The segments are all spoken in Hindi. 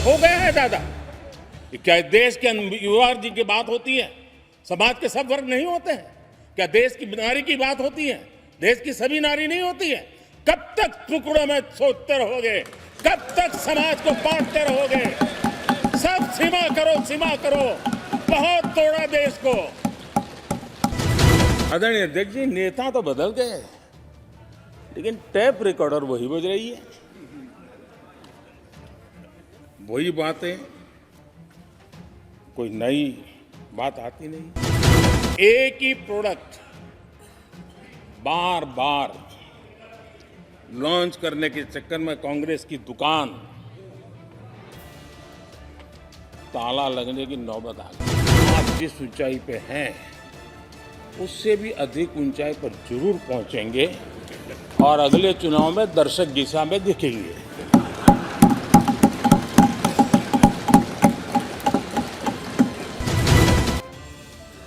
हो गया है दादा। क्या देश के युवा जी की बात होती है? समाज के सब वर्ग नहीं होते हैं? क्या देश की नारी की बात होती है? देश की सभी नारी नहीं होती है? कब तक टुकड़ों में सोचते रहोगे? कब तक समाज को बांटते रहोगे? सब सीमा करो, सीमा करो। बहुत तोड़ा देश को। आदरणीय अध्यक्ष जी, नेता तो बदल गए, लेकिन टेप रिकॉर्डर वही बज रही है, वही बातें, कोई नई बात आती नहीं। एक ही प्रोडक्ट बार बार लॉन्च करने के चक्कर में कांग्रेस की दुकान ताला लगने की नौबत आ गई। आप जिस ऊंचाई पे हैं उससे भी अधिक ऊंचाई पर जरूर पहुंचेंगे और अगले चुनाव में दर्शक दिशा में दिखेंगे।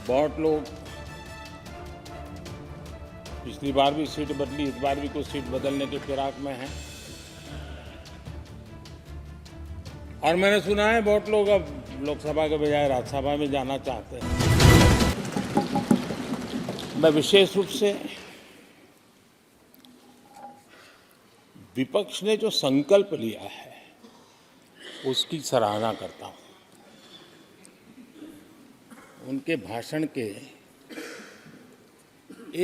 बहुत लोग पिछली बार भी सीट बदली, इस बार भी कुछ सीट बदलने के फिराक में हैं। और मैंने सुना है बहुत लोग अब लोकसभा के बजाय राज्यसभा में जाना चाहते हैं। मैं विशेष रूप से विपक्ष ने जो संकल्प लिया है उसकी सराहना करता हूं। उनके भाषण के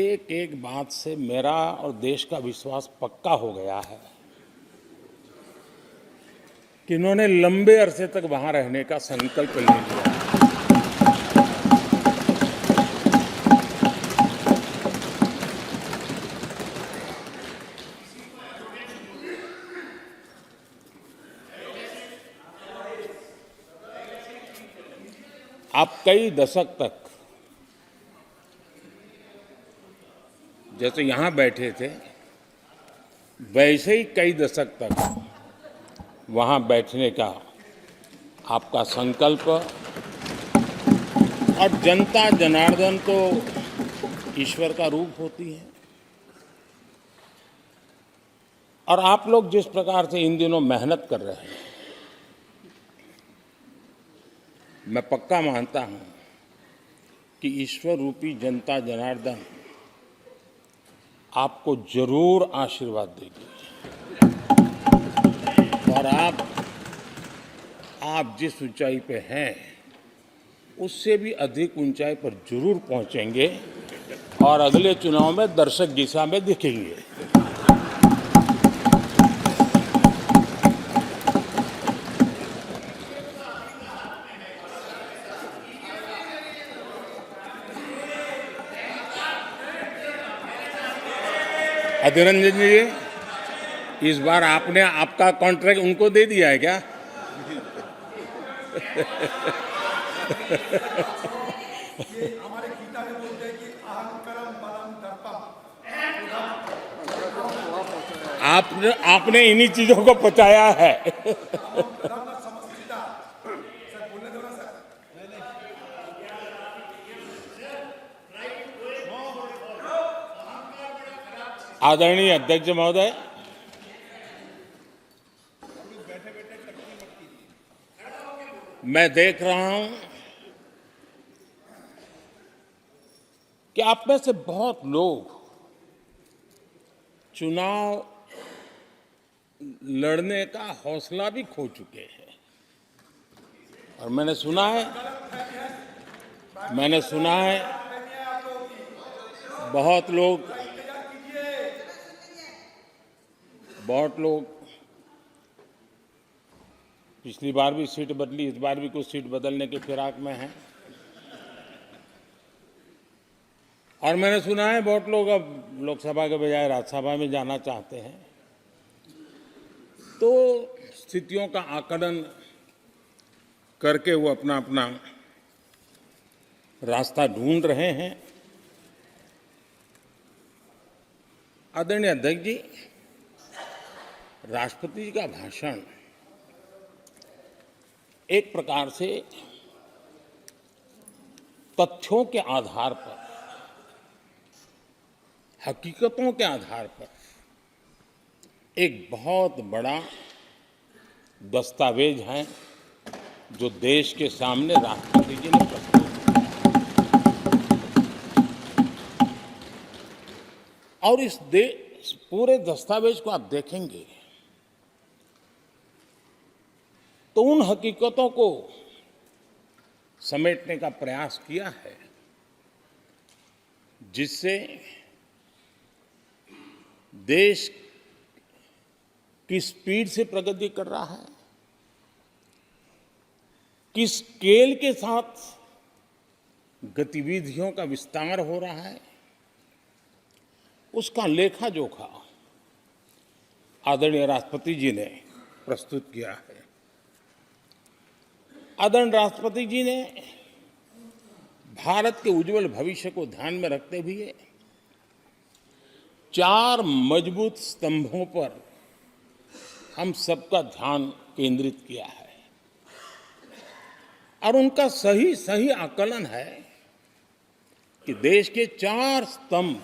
एक एक बात से मेरा और देश का विश्वास पक्का हो गया है कि इन्होंने लंबे अरसे तक वहां रहने का संकल्प ले लिया। आप कई दशक तक जैसे यहां बैठे थे वैसे ही कई दशक तक वहां बैठने का आपका संकल्प, और जनता जनार्दन तो ईश्वर का रूप होती है। और आप लोग जिस प्रकार से इन दिनों मेहनत कर रहे हैं, मैं पक्का मानता हूं कि ईश्वर रूपी जनता जनार्दन आपको जरूर आशीर्वाद देगी और आप जिस ऊंचाई पे हैं उससे भी अधिक ऊंचाई पर जरूर पहुंचेंगे और अगले चुनाव में दर्शक दिशा में दिखेंगे। अधीररंजन जी, इस बार आपने आपका कॉन्ट्रैक्ट उनको दे दिया है क्या? आपने इन्हीं चीजों को पचाया है। आदरणीय अध्यक्ष महोदय, मैं देख रहा हूं कि आप में से बहुत लोग चुनाव लड़ने का हौसला भी खो चुके हैं। और मैंने सुना है बहुत लोग पिछली बार भी सीट बदली, इस बार भी कुछ सीट बदलने के फिराक में हैं। और मैंने सुना है बहुत लोग अब लोकसभा के बजाय राज्यसभा में जाना चाहते हैं। तो स्थितियों का आकलन करके वो अपना अपना रास्ता ढूंढ रहे हैं। आदरणीय अध्यक्ष जी, राष्ट्रपति जी का भाषण एक प्रकार से तथ्यों के आधार पर, हकीकतों के आधार पर एक बहुत बड़ा दस्तावेज हैं जो देश के सामने राष्ट्रपति जी ने प्रस्तुत किए। और इस पूरे दस्तावेज को आप देखेंगे तो उन हकीकतों को समेटने का प्रयास किया है जिससे देश किस स्पीड से प्रगति कर रहा है, किस स्केल के साथ गतिविधियों का विस्तार हो रहा है, उसका लेखा जोखा आदरणीय राष्ट्रपति जी ने प्रस्तुत किया है। आदरणीय राष्ट्रपति जी ने भारत के उज्जवल भविष्य को ध्यान में रखते हुए 4 मजबूत स्तंभों पर हम सबका ध्यान केंद्रित किया है और उनका सही आकलन है कि देश के 4 स्तंभ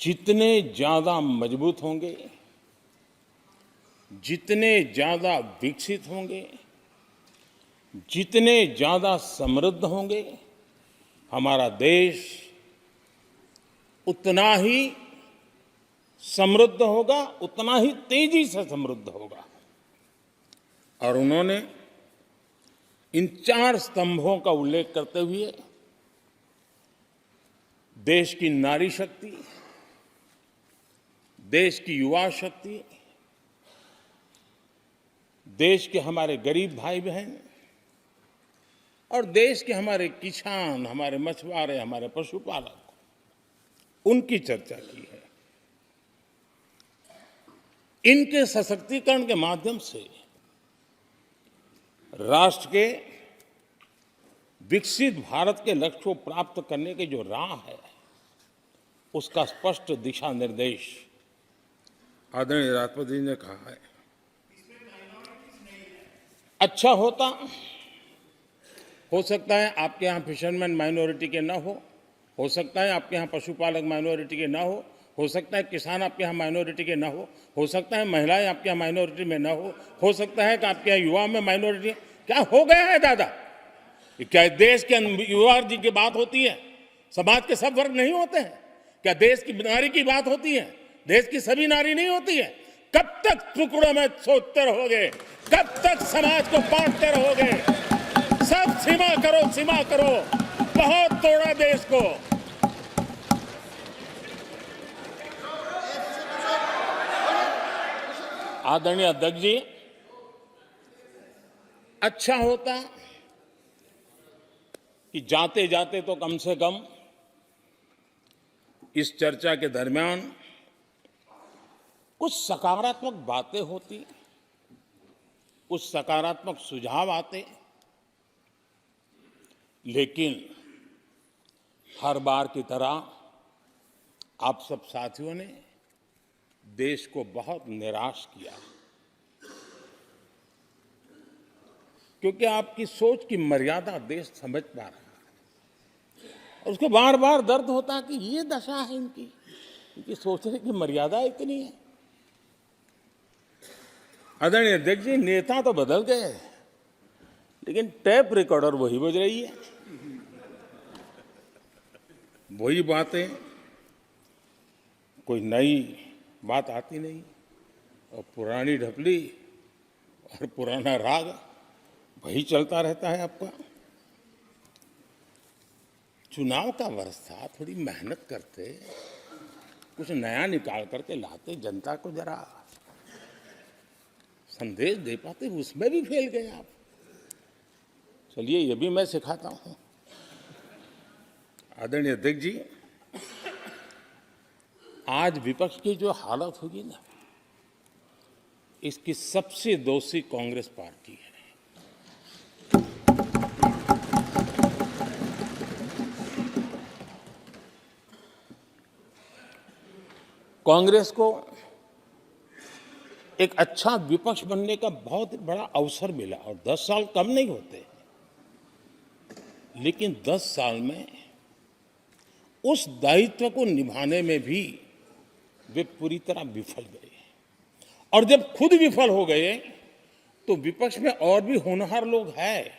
जितने ज्यादा मजबूत होंगे, जितने ज्यादा विकसित होंगे, जितने ज्यादा समृद्ध होंगे, हमारा देश उतना ही समृद्ध होगा, उतना ही तेजी से समृद्ध होगा। और उन्होंने इन 4 स्तंभों का उल्लेख करते हुए देश की नारी शक्ति, देश की युवा शक्ति, देश के हमारे गरीब भाई बहन और देश के हमारे किसान, हमारे मछुआरे, हमारे पशुपालक, उनकी चर्चा की है। इनके सशक्तिकरण के माध्यम से राष्ट्र के विकसित भारत के लक्ष्य को प्राप्त करने की जो राह है, उसका स्पष्ट दिशा निर्देश आदरणीय राष्ट्रपति जी ने कहा है। अच्छा होता, हो सकता है आपके यहाँ फिशरमैन माइनॉरिटी के ना हो सकता है आपके यहाँ पशुपालक माइनॉरिटी के ना हो सकता है किसान आपके यहाँ माइनॉरिटी के ना हो सकता है महिलाएं आपके यहाँ माइनॉरिटी में ना हो सकता है कि आपके यहाँ युवा में माइनॉरिटी। क्या हो गया है दादा? क्या देश के युवा जी की बात होती है? समाज के सब वर्ग नहीं होते हैं? क्या देश की नारी की बात होती है? देश की सभी नारी नहीं होती है? कब तक टुकड़ों में सोचते रहोगे? कब तक समाज को बांटते रहोगे? सब सीमा करो, सीमा करो। बहुत तोड़ा देश को। आदरणीय अध्यक्ष जी, अच्छा होता कि जाते जाते तो कम से कम इस चर्चा के दरमियान कुछ सकारात्मक बातें होती, कुछ सकारात्मक सुझाव आते, लेकिन हर बार की तरह आप सब साथियों ने देश को बहुत निराश किया, क्योंकि आपकी सोच की मर्यादा देश समझ पा रहा है। और उसको बार बार दर्द होता कि ये दशा है इनकी सोचने की मर्यादा इतनी है। आदरणीय अध्यक्ष जी, नेता तो बदल गए, लेकिन टेप रिकॉर्डर वही बज रही है, वही बातें, कोई नई बात आती नहीं, और पुरानी ढपली और पुराना राग वही चलता रहता है आपका। चुनाव का वर्ष था, थोड़ी मेहनत करते, कुछ नया निकाल करके लाते, जनता को जरा संदेश दे पाते, उसमें भी फेल गए आप। चलिए, ये भी मैं सिखाता हूं। आदरणीय अध्यक्ष जी, आज विपक्ष की जो हालत होगी ना, इसकी सबसे दोषी कांग्रेस पार्टी है। कांग्रेस को एक अच्छा विपक्ष बनने का बहुत बड़ा अवसर मिला, और 10 साल कम नहीं होते, लेकिन 10 साल में उस दायित्व को निभाने में भी वे पूरी तरह विफल गए। और जब खुद विफल हो गए तो विपक्ष में और भी होनहार लोग हैं,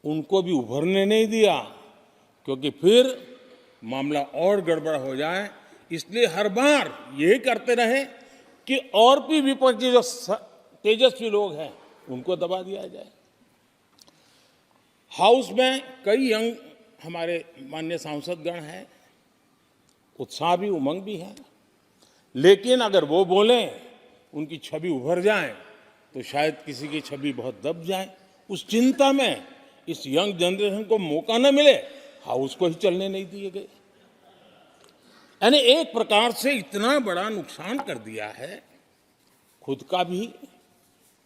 उनको भी उभरने नहीं दिया, क्योंकि फिर मामला और गड़बड़ हो जाए। इसलिए हर बार यही करते रहे कि और भी विपक्षी जो तेजस्वी लोग हैं उनको दबा दिया जाए। हाउस में कई यंग हमारे माननीय सांसदगण हैं, उत्साह भी उमंग भी है, लेकिन अगर वो बोलें, उनकी छवि उभर जाए तो शायद किसी की छवि बहुत दब जाए। उस चिंता में इस यंग जनरेशन को मौका न मिले, हाउस को ही चलने नहीं दिए गए। यानी एक प्रकार से इतना बड़ा नुकसान कर दिया है, खुद का भी,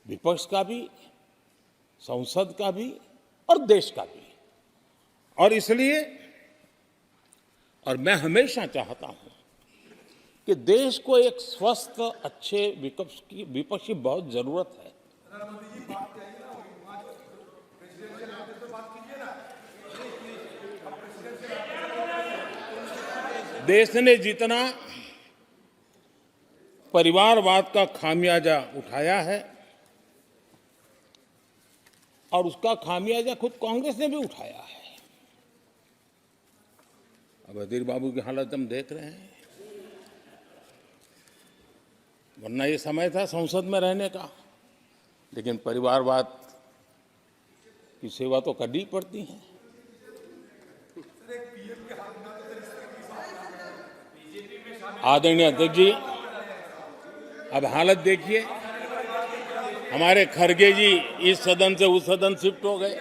विपक्ष का भी, संसद का भी और देश का भी। और इसलिए और मैं हमेशा चाहता हूं कि देश को एक स्वस्थ अच्छे विपक्ष की बहुत जरूरत है। देश ने जितना परिवारवाद का खामियाजा उठाया है और उसका खामियाजा खुद कांग्रेस ने भी उठाया है। अब अधीर बाबू की हालत हम देख रहे हैं, वरना ये समय था संसद में रहने का, लेकिन परिवारवाद की सेवा तो करनी पड़ती है। आदरणीय अध्यक्ष जी, अब हालत देखिए, हमारे खड़गे जी इस सदन से उस सदन शिफ्ट हो गए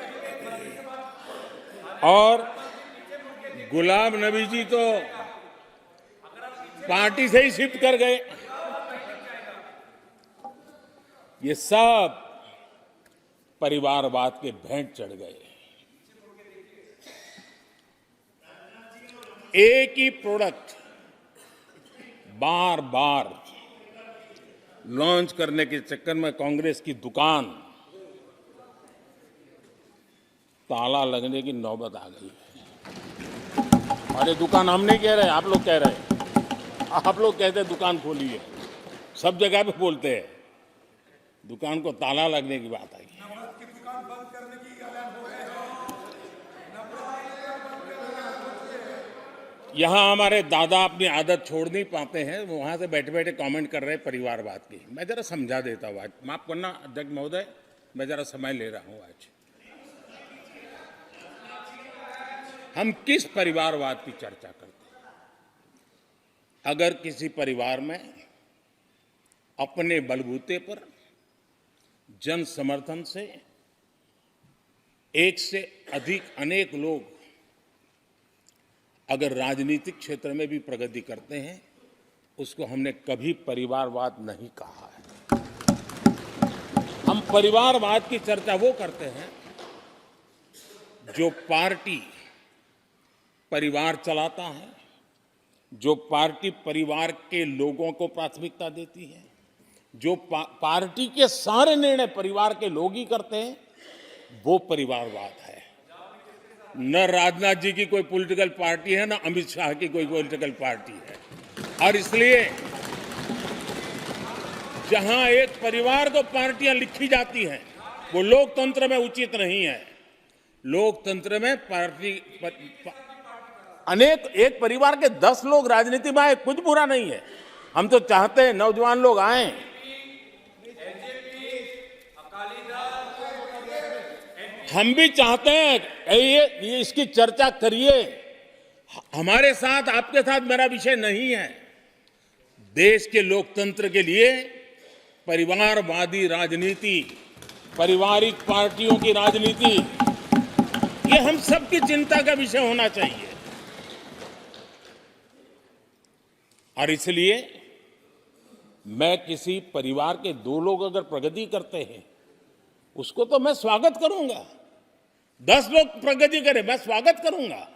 और गुलाम नबी जी तो पार्टी से ही शिफ्ट कर गए। ये सब परिवारवाद के भेंट चढ़ गए। एक ही प्रोडक्ट बार बार लॉन्च करने के चक्कर में कांग्रेस की दुकान ताला लगने की नौबत आ गई है। और ये दुकान हम नहीं कह रहे, आप लोग कह रहे हैं। आप लोग कहते हैं दुकान खोलिए, सब जगह पे बोलते हैं, दुकान को ताला लगने की बात आई। यहां हमारे दादा अपनी आदत छोड़ नहीं पाते हैं, वहां से बैठे बैठे कमेंट कर रहे हैं परिवारवाद की। मैं जरा समझा देता हूं, आज माफ करना अध्यक्ष महोदय, मैं जरा समय ले रहा हूं। आज हम किस परिवारवाद की चर्चा करते हैं? अगर किसी परिवार में अपने बलबूते पर जन समर्थन से एक से अधिक अनेक लोग अगर राजनीतिक क्षेत्र में भी प्रगति करते हैं, उसको हमने कभी परिवारवाद नहीं कहा है। हम परिवारवाद की चर्चा वो करते हैं जो पार्टी परिवार चलाता है, जो पार्टी परिवार के लोगों को प्राथमिकता देती है, जो पार्टी के सारे निर्णय परिवार के लोग ही करते हैं, वो परिवारवाद है। न राजनाथ जी की कोई पॉलिटिकल पार्टी है, न अमित शाह की कोई पॉलिटिकल पार्टी है। और इसलिए जहां एक परिवार को पार्टियां लिखी जाती हैं, वो लोकतंत्र में उचित नहीं है। लोकतंत्र में पार्टी अनेक, एक परिवार के 10 लोग राजनीति में आए, कुछ बुरा नहीं है। हम तो चाहते हैं नौजवान लोग आए। हम भी चाहते हैं ये इसकी चर्चा करिए। हमारे साथ, आपके साथ मेरा विषय नहीं है। देश के लोकतंत्र के लिए परिवारवादी राजनीति, पारिवारिक पार्टियों की राजनीति, ये हम सबकी चिंता का विषय होना चाहिए। और इसलिए मैं किसी परिवार के 2 लोग अगर प्रगति करते हैं, उसको तो मैं स्वागत करूंगा। 10 लोग प्रगति करें, मैं स्वागत करूंगा।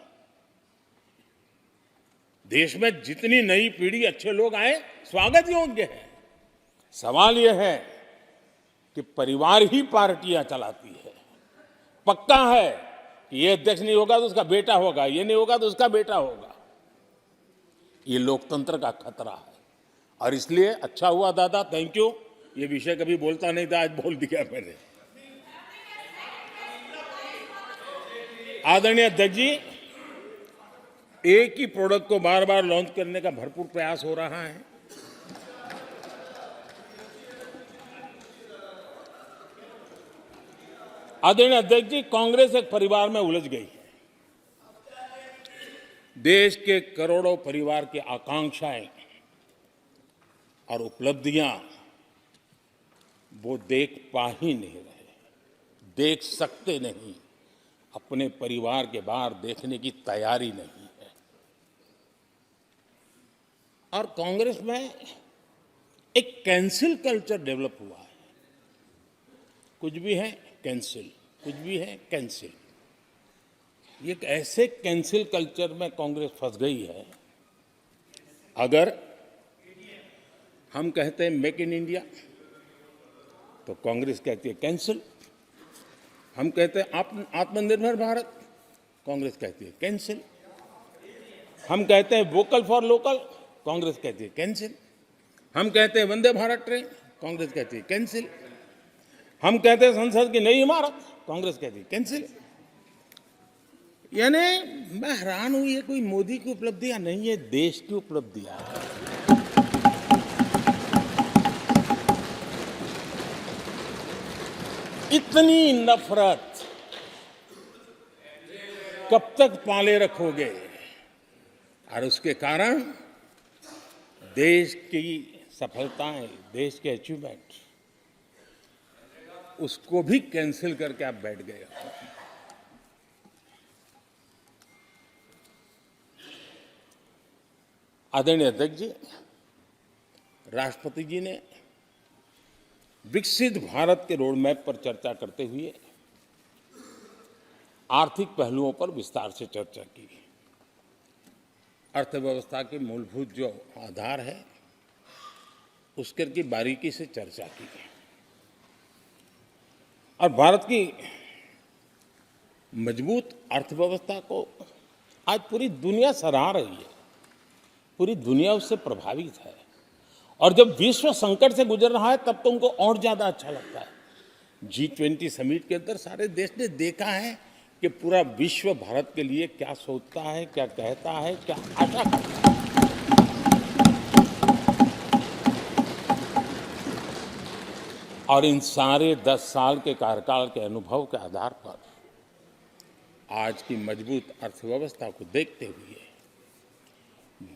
देश में जितनी नई पीढ़ी अच्छे लोग आए, स्वागत योग्य है। सवाल यह है कि परिवार ही पार्टियां चलाती है। पक्का है कि ये अध्यक्ष नहीं होगा तो उसका बेटा होगा, ये नहीं होगा तो उसका बेटा होगा। ये लोकतंत्र का खतरा है। और इसलिए अच्छा हुआ दादा, थैंक यू। ये विषय कभी बोलता नहीं था, आज बोल दिया मैंने। आदरणीय अध्यक्ष जी, एक ही प्रोडक्ट को बार बार लॉन्च करने का भरपूर प्रयास हो रहा है। आदरणीय अध्यक्ष जी, कांग्रेस एक परिवार में उलझ गई है। देश के करोड़ों परिवार की आकांक्षाएं और उपलब्धियां वो देख पा ही नहीं रहे, देख सकते नहीं, अपने परिवार के बाहर देखने की तैयारी नहीं है। और कांग्रेस में एक कैंसिल कल्चर डेवलप हुआ है। कुछ भी है कैंसिल, कुछ भी है कैंसिल। एक ऐसे कैंसिल कल्चर में कांग्रेस फंस गई है। अगर हम कहते हैं मेक इन इंडिया तो कांग्रेस कहती है कैंसिल। हम कहते हैं आत्मनिर्भर भारत, कांग्रेस कहती है कैंसिल। हम कहते हैं वोकल फॉर लोकल, कांग्रेस कहती है कैंसिल। हम कहते हैं वंदे भारत ट्रेन, कांग्रेस कहती है कैंसिल। हम कहते हैं संसद की नई इमारत, कांग्रेस कहती है कैंसिल। यानी मैं हैरान हूं, ये कोई मोदी की उपलब्धियां नहीं है, देश की उपलब्धियां है। इतनी नफरत कब तक पाले रखोगे? और उसके कारण देश की सफलताएं, देश के अचीवमेंट, उसको भी कैंसिल करके आप बैठ गए हो। आदरणीय अध्यक्ष जी, राष्ट्रपति जी ने विकसित भारत के रोड मैप पर चर्चा करते हुए आर्थिक पहलुओं पर विस्तार से चर्चा की। अर्थव्यवस्था के मूलभूत जो आधार है उसके की बारीकी से चर्चा की और भारत की मजबूत अर्थव्यवस्था को आज पूरी दुनिया सराह रही है, पूरी दुनिया उससे प्रभावित है। और जब विश्व संकट से गुजर रहा है तब तो उनको और ज्यादा अच्छा लगता है। G20 समिट के अंदर सारे देश ने देखा है कि पूरा विश्व भारत के लिए क्या सोचता है, क्या कहता है, क्या आशा करता है। और इन सारे 10 साल के कार्यकाल के अनुभव के आधार पर आज की मजबूत अर्थव्यवस्था को देखते हुए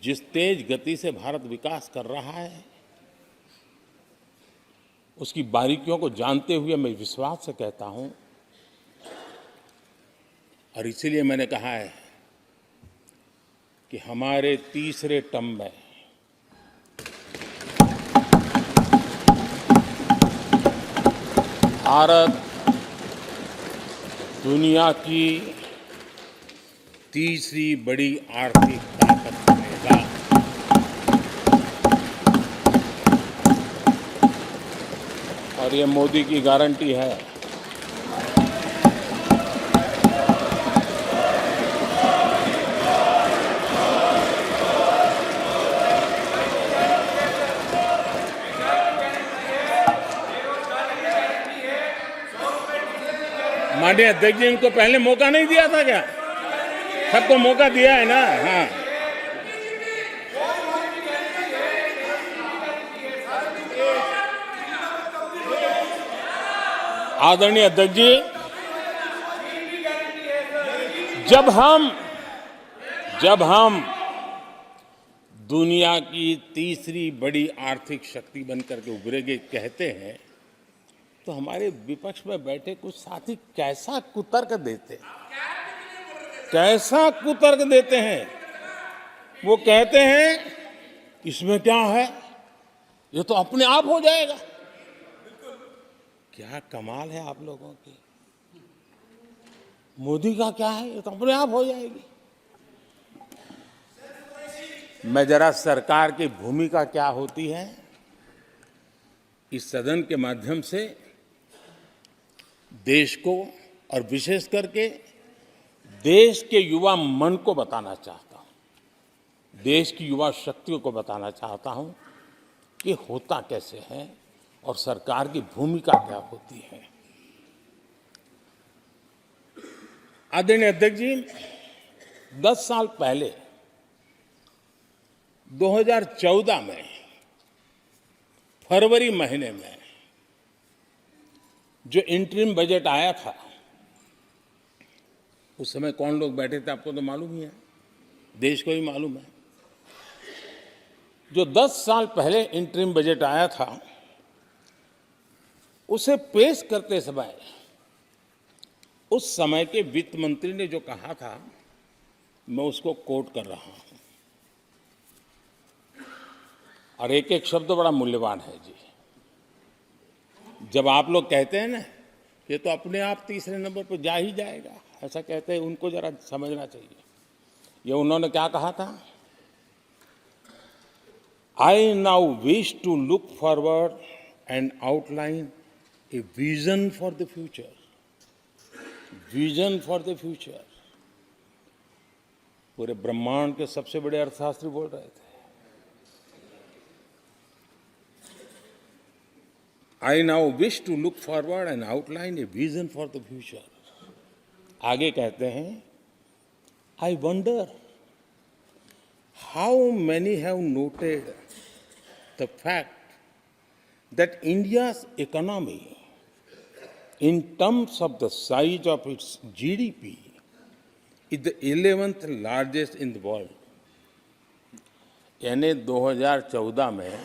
जिस तेज गति से भारत विकास कर रहा है, उसकी बारीकियों को जानते हुए मैं विश्वास से कहता हूं, और इसीलिए मैंने कहा है कि हमारे तीसरे टर्म में भारत दुनिया की तीसरी बड़ी आर्थिक ताकत बनेगा। और ये मोदी की गारंटी है। माननीय अध्यक्ष जी, इनको पहले मौका नहीं दिया था क्या? सबको मौका दिया है ना? हाँ, आदरणीय अध्यक्ष जी, जब हम दुनिया की तीसरी बड़ी आर्थिक शक्ति बनकर के उभरेंगे कहते हैं, तो हमारे विपक्ष में बैठे कुछ साथी कैसा कुतर्क देते हैं। वो कहते हैं इसमें क्या है, ये तो अपने आप हो जाएगा। क्या कमाल है आप लोगों की। मोदी का क्या है, ये तो अपने आप हो जाएगी। मैं जरा सरकार की भूमिका क्या होती है इस सदन के माध्यम से देश को और विशेष करके देश के युवा मन को बताना चाहता हूं, देश की युवा शक्तियों को बताना चाहता हूं ये होता कैसे है और सरकार की भूमिका क्या होती है। आदरणीय अध्यक्ष जी, 10 साल पहले 2014 में फरवरी महीने में जो इंटरिम बजट आया था, उस समय कौन लोग बैठे थे आपको तो मालूम ही है, देश को ही मालूम है। जो 10 साल पहले इंटरिम बजट आया था, उसे पेश करते समय उस समय के वित्त मंत्री ने जो कहा था, मैं उसको कोट कर रहा हूं, और एक एक शब्द बड़ा मूल्यवान है जी। जब आप लोग कहते हैं ना, ये तो अपने आप तीसरे नंबर पर जा ही जाएगा, ऐसा कहते हैं, उनको जरा समझना चाहिए। ये उन्होंने क्या कहा था, I now wish to look forward and outline a vision for the future. Vision for the future. पूरे ब्रह्मांड के सबसे बड़े अर्थशास्त्री बोल रहे थे। I now wish to look forward and outline a vision for the future. आगे कहते हैं, I wonder how many have noted the fact that India's economy, in terms of the size of its GDP, is the 11th largest in the world. यानी 2014 में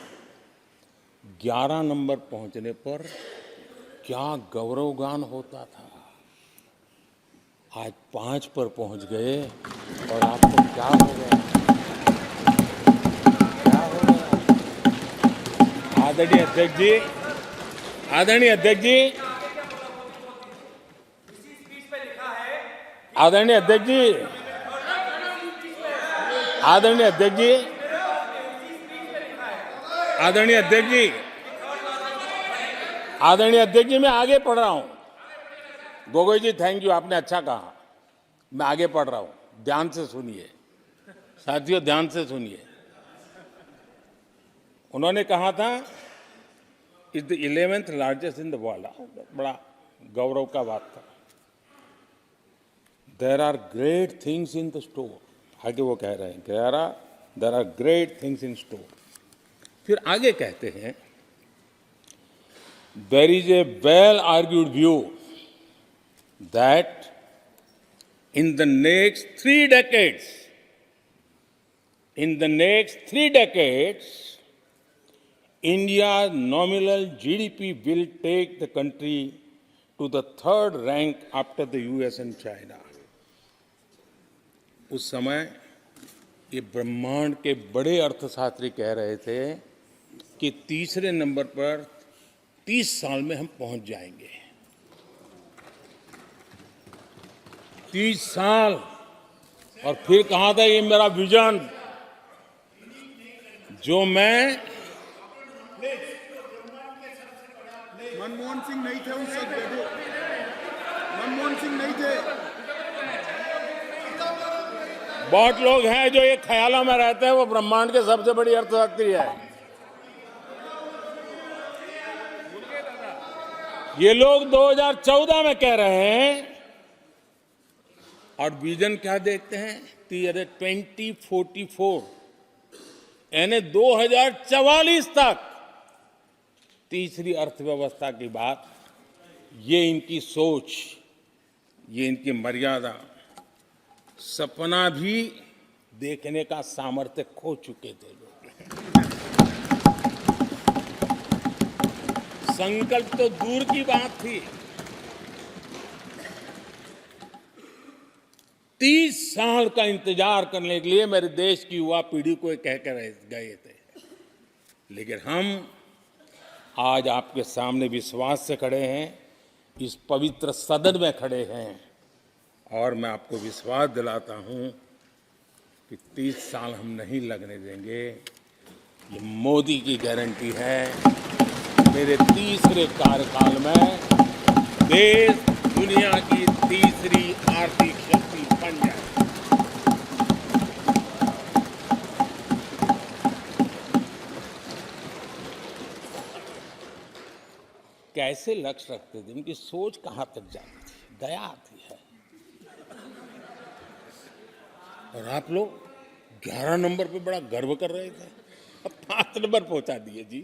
11 नंबर पहुंचने पर क्या गौरवगान होता था। आज 5 पर पहुंच गए और आपको क्या हो गया, क्या हो गया। आदरणीय अध्यक्ष जी, आदरणीय अध्यक्ष जी, आदरणीय अध्यक्ष जी, आदरणीय अध्यक्ष जी, आदरणीय अध्यक्ष जी, आदरणीय अध्यक्ष जी, मैं आगे पढ़ रहा हूं। गोगोई जी, थैंक यू, आपने अच्छा कहा। मैं आगे पढ़ रहा हूं, ध्यान से सुनिए साथियों, ध्यान से सुनिए। उन्होंने कहा था, is the 11th largest in the world. बड़ा गौरव का बात था। There are great things in the store. आगे वो कह रहे हैं, there are great things in store. फिर आगे कहते हैं, there is a well argued view that in the next 3 decades, in the next 3 decades, India's nominal GDP will take the country to the 3rd rank after the US and China. उस समय ये ब्रह्मांड के बड़े अर्थशास्त्री कह रहे थे कि तीसरे नंबर पर 30 साल में हम पहुंच जाएंगे। 30 साल। और फिर कहा था, ये मेरा विजन जो मैं, मनमोहन सिंह नहीं थे उस वक्त, मनमोहन सिंह नहीं थे। बहुत लोग हैं जो ये ख्यालों में रहते हैं वो ब्रह्मांड के सबसे बड़ी अर्थशास्त्री है। ये लोग 2014 में कह रहे हैं, और विजन क्या देखते हैं, 2044, यानी 2044 तक तीसरी अर्थव्यवस्था की बात। ये इनकी सोच, ये इनकी मर्यादा, सपना भी देखने का सामर्थ्य खो चुके थे लोग। संकल्प तो दूर की बात थी। 30 साल का इंतजार करने के लिए मेरे देश की युवा पीढ़ी को कह कर गए थे, लेकिन हम आज आपके सामने विश्वास से खड़े हैं, इस पवित्र सदन में खड़े हैं, और मैं आपको विश्वास दिलाता हूं कि 30 साल हम नहीं लगने देंगे। ये मोदी की गारंटी है। मेरे तीसरे कार्यकाल में देश दुनिया की तीसरी आर्थिक शक्ति बन जाए। कैसे लक्ष्य रखते थे, उनकी सोच कहाँ तक जाती थी, दया आती है। और आप लोग 11 नंबर पे बड़ा गर्व कर रहे थे, अब 5 नंबर पहुंचा दिए जी।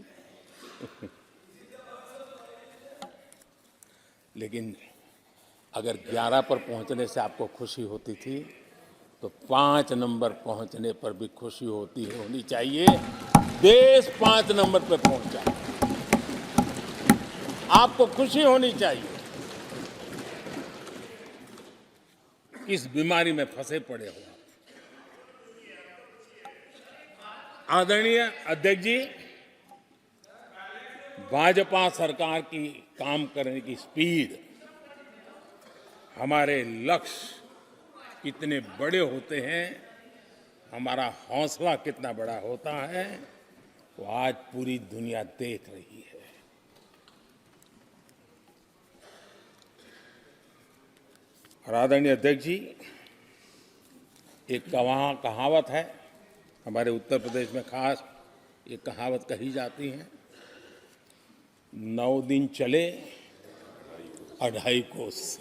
लेकिन अगर 11 पर पहुंचने से आपको खुशी होती थी तो 5 नंबर पहुंचने पर भी खुशी होनी चाहिए। देश 5 नंबर पे पहुंचा, आपको खुशी होनी चाहिए। इस बीमारी में फंसे पड़े हो। आदरणीय अध्यक्ष जी, भाजपा सरकार की काम करने की स्पीड, हमारे लक्ष्य कितने बड़े होते हैं, हमारा हौसला कितना बड़ा होता है, वो आज पूरी दुनिया देख रही है। और आदरणीय अध्यक्ष जी, एक कहावत है हमारे उत्तर प्रदेश में, खास एक कहावत कही जाती है, 9 दिन चले 2.5 कोस।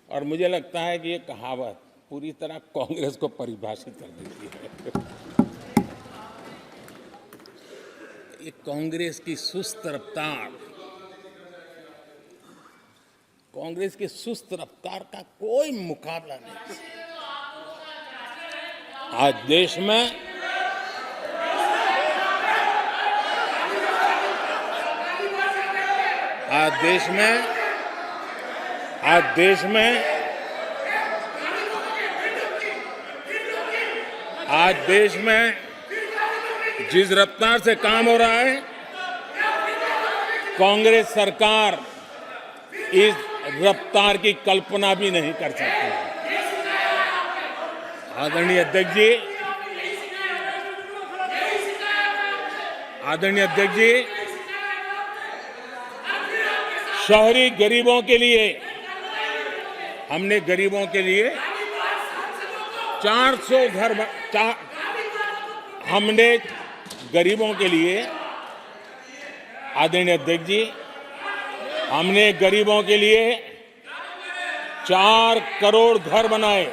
और मुझे लगता है कि ये कहावत पूरी तरह कांग्रेस को परिभाषित कर देती है। ये कांग्रेस की सुस्त रफ्तार, कांग्रेस की सुस्त रफ्तार का कोई मुकाबला नहीं। आज देश में जिस रफ्तार से काम हो रहा है, कांग्रेस सरकार इस रफ्तार की कल्पना भी नहीं कर सकती। आदरणीय अध्यक्ष जी, शहरी गरीबों के लिए हमने 400 घर हमने गरीबों के लिए, आदरणीय अध्यक्ष जी, हमने गरीबों के लिए 4 करोड़ घर बनाए।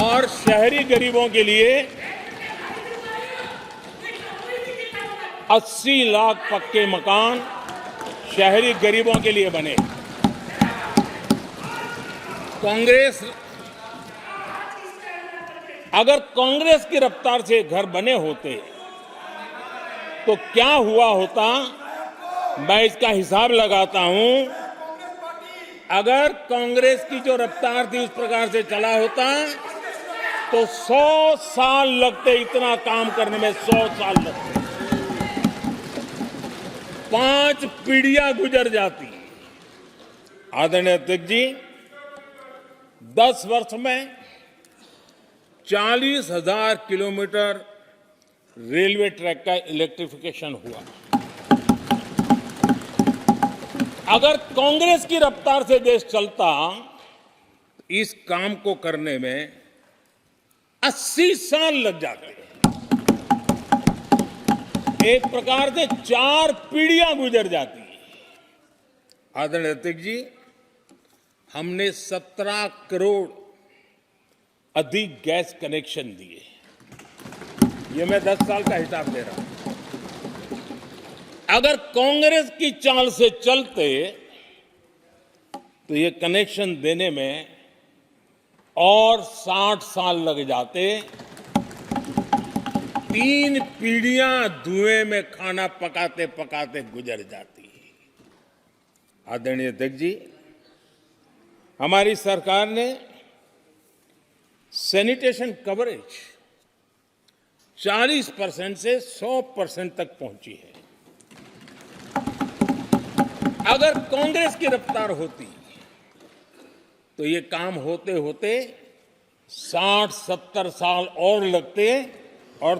और शहरी गरीबों के लिए 80 लाख पक्के मकान शहरी गरीबों के लिए बने। अगर कांग्रेस की रफ्तार से घर बने होते तो क्या हुआ होता, मैं इसका हिसाब लगाता हूं। अगर कांग्रेस की जो रफ्तार थी उस प्रकार से चला होता तो 100 साल लगते, इतना काम करने में 100 साल लगते, 5 पीढ़ियां गुजर जाती। आदरणीय अध्यक्ष जी, 10 वर्ष में 40,000 किलोमीटर रेलवे ट्रैक का इलेक्ट्रिफिकेशन हुआ। अगर कांग्रेस की रफ्तार से देश चलता, इस काम को करने में 80 साल लग जाते। एक प्रकार से 4 पीढ़ियां गुजर जाती। आदरणीय अध्यक्ष जी, हमने 17 करोड़ अधिक गैस कनेक्शन दिए। ये मैं 10 साल का हिसाब दे रहा हूं। अगर कांग्रेस की चाल से चलते तो ये कनेक्शन देने में और 60 साल लग जाते। 3 पीढ़ियां धुएं में खाना पकाते पकाते गुजर जाती। आदरणीय अध्यक्ष जी, हमारी सरकार ने सैनिटेशन कवरेज 40% से 100% तक पहुंची है। अगर कांग्रेस की रफ्तार होती तो ये काम होते होते 60-70 साल और लगते और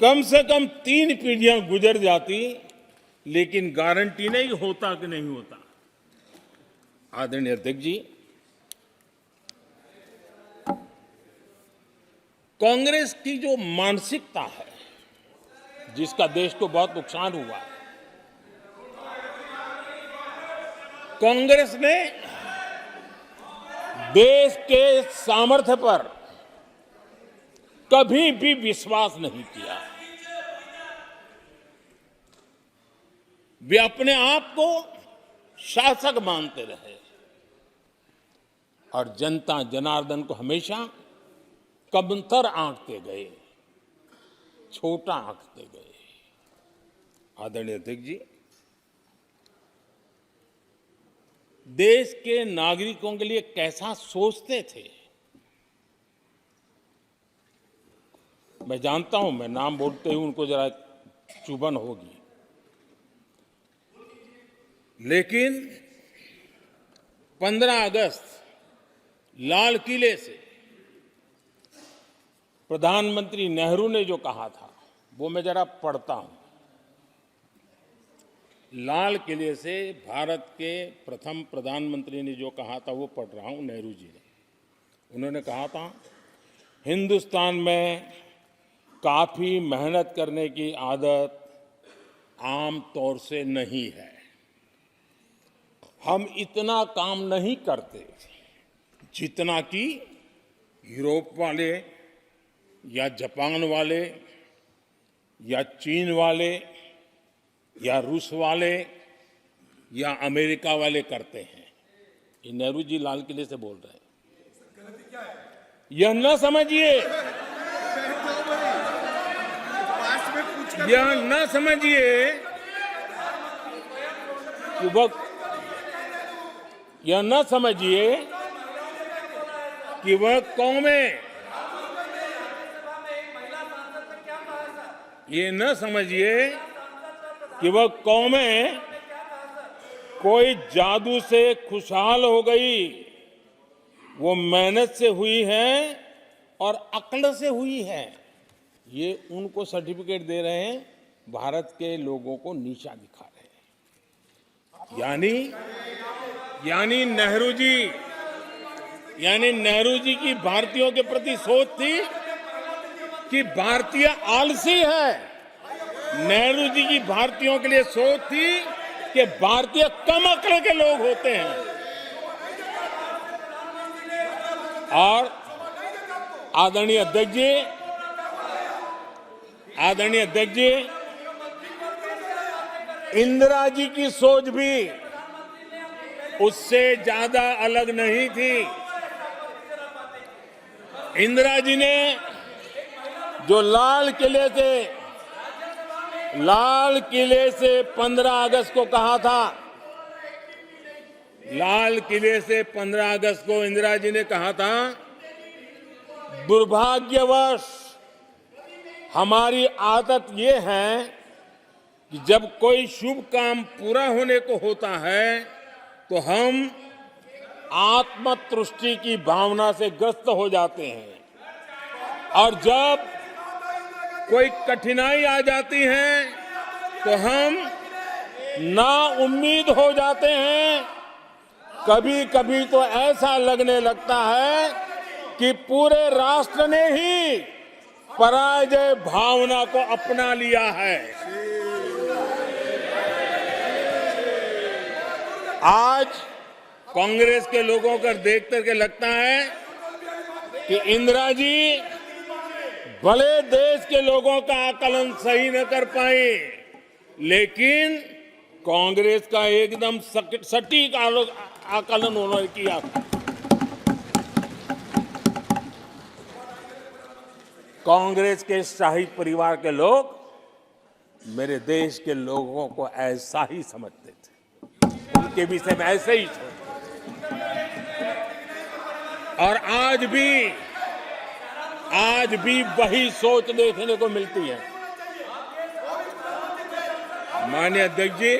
कम से कम 3 पीढ़ियां गुजर जाती, लेकिन गारंटी नहीं होता कि नहीं होता। आदरणीय अध्यक्ष जी, कांग्रेस की जो मानसिकता है, जिसका देश को बहुत नुकसान हुआ है, कांग्रेस ने देश के सामर्थ्य पर कभी भी विश्वास नहीं किया। वे अपने आप को शासक मानते रहे और जनता जनार्दन को हमेशा कमतर आंकते गए, छोटा आंकते गए। आदरणीय अध्यक्ष जी, देश के नागरिकों के लिए कैसा सोचते थे, मैं जानता हूं, मैं नाम बोलते ही उनको जरा चुभन होगी, लेकिन 15 अगस्त लाल किले से प्रधानमंत्री नेहरू ने जो कहा था वो मैं जरा पढ़ता हूं। लाल किले से भारत के प्रथम प्रधानमंत्री ने जो कहा था वो पढ़ रहा हूं, नेहरू जी ने। उन्होंने कहा था, हिंदुस्तान में काफी मेहनत करने की आदत आम तौर से नहीं है। हम इतना काम नहीं करते जितना कि यूरोप वाले या जापान वाले या चीन वाले या रूस वाले या अमेरिका वाले करते हैं। ये नेहरू जी लाल किले से बोल रहे हैं। यह न समझिए, यह न समझिए कि यह न समझिए कि वह कौमें, ये न समझिए कि वह कौमें कोई जादू से खुशहाल हो गई। वो मेहनत से हुई है और अक्ल से हुई है। ये उनको सर्टिफिकेट दे रहे हैं, भारत के लोगों को नीचा दिखा रहे हैं। यानी नेहरू जी की भारतीयों के प्रति सोच थी कि भारतीय आलसी है। नेहरू जी की भारतीयों के लिए सोच थी कि भारतीय कम अक्ल के लोग होते हैं। और आदरणीय अध्यक्ष जी, इंदिरा जी की सोच भी उससे ज्यादा अलग नहीं थी। इंदिरा जी ने जो लाल किले से 15 अगस्त को कहा था, लाल किले से 15 अगस्त को इंदिरा जी ने कहा था, दुर्भाग्यवश हमारी आदत ये है कि जब कोई शुभ काम पूरा होने को होता है तो हम आत्मतुष्टि की भावना से ग्रस्त हो जाते हैं, और जब कोई कठिनाई आ जाती है तो हम ना उम्मीद हो जाते हैं। कभी कभी तो ऐसा लगने लगता है कि पूरे राष्ट्र ने ही पराजय भावना को अपना लिया है। आज कांग्रेस के लोगों को देख करके लगता है कि इंदिरा जी भले देश के लोगों का आकलन सही न कर पाए, लेकिन कांग्रेस का एकदम सटीक आकलन उन्होंने किया। कांग्रेस के शाही परिवार के लोग मेरे देश के लोगों को ऐसा ही समझते थे, उनके विषय में ऐसे ही सोचते। और आज भी वही सोच देखने को मिलती है। माननीय अध्यक्ष जी,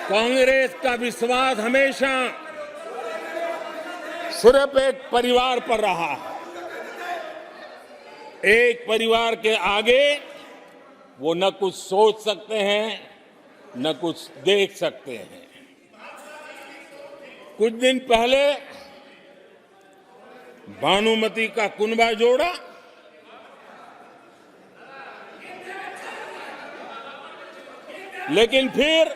कांग्रेस का विश्वास हमेशा सिर्फ एक परिवार पर रहा है। एक परिवार के आगे वो न कुछ सोच सकते हैं, न कुछ देख सकते हैं। कुछ दिन पहले भानुमति का कुनबा जोड़ा लेकिन फिर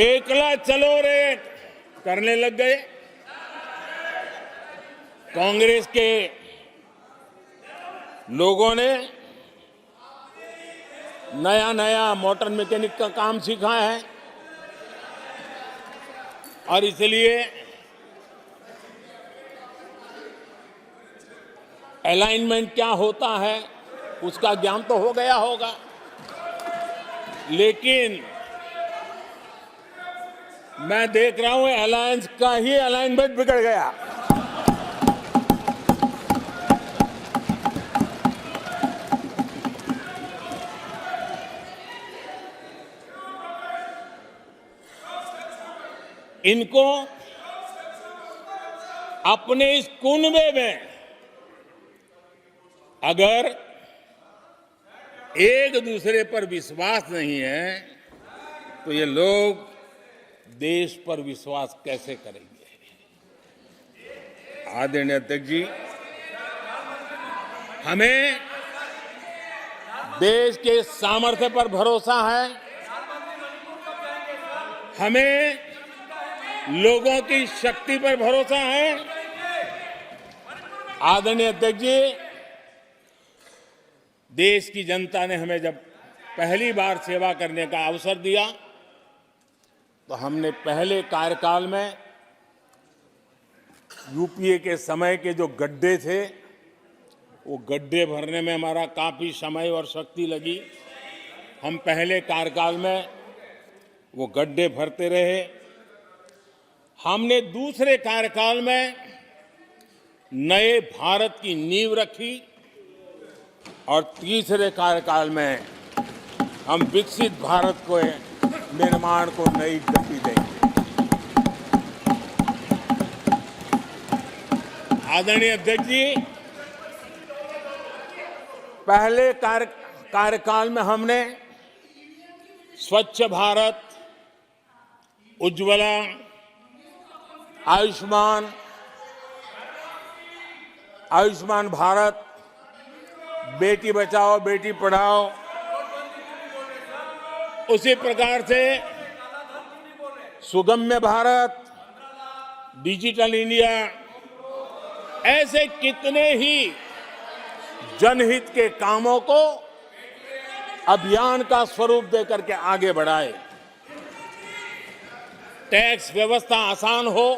एकला चलो रे करने लग गए। कांग्रेस के लोगों ने नया नया मोटर मैकेनिक का काम सीखा है और इसलिए अलाइनमेंट क्या होता है उसका ज्ञान तो हो गया होगा, लेकिन मैं देख रहा हूं अलायंस का ही अलाइनमेंट बिगड़ गया। इनको अपने इस कुनबे में अगर एक दूसरे पर विश्वास नहीं है तो ये लोग देश पर विश्वास कैसे करेंगे। आदरणीय अध्यक्ष जी, हमें देश के सामर्थ्य पर भरोसा है, हमें लोगों की शक्ति पर भरोसा है। आदरणीय अध्यक्ष जी, देश की जनता ने हमें जब पहली बार सेवा करने का अवसर दिया तो हमने पहले कार्यकाल में यूपीए के समय के जो गड्ढे थे वो गड्ढे भरने में हमारा काफी समय और शक्ति लगी। हम पहले कार्यकाल में वो गड्ढे भरते रहे। हमने दूसरे कार्यकाल में नए भारत की नींव रखी और तीसरे कार्यकाल में हम विकसित भारत को निर्माण को नई गति देंगे। आदरणीय अध्यक्ष जी, पहले कार्यकाल में हमने स्वच्छ भारत, उज्ज्वला, आयुष्मान भारत, बेटी बचाओ बेटी पढ़ाओ, उसी प्रकार से सुगम्य भारत, डिजिटल इंडिया, ऐसे कितने ही जनहित के कामों को अभियान का स्वरूप देकर के आगे बढ़ाए। टैक्स व्यवस्था आसान हो,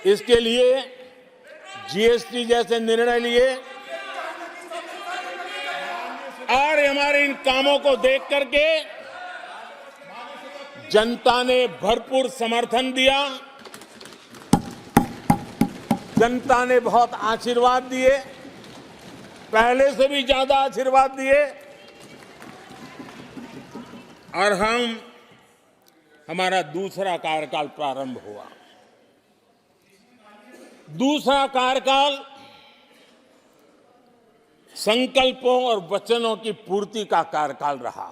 इसके लिए जीएसटी जैसे निर्णय लिए और हमारे इन कामों को देख करके जनता ने भरपूर समर्थन दिया। जनता ने बहुत आशीर्वाद दिए, पहले से भी ज्यादा आशीर्वाद दिए और हमारा दूसरा कार्यकाल प्रारंभ हुआ। दूसरा कार्यकाल संकल्पों और वचनों की पूर्ति का कार्यकाल रहा।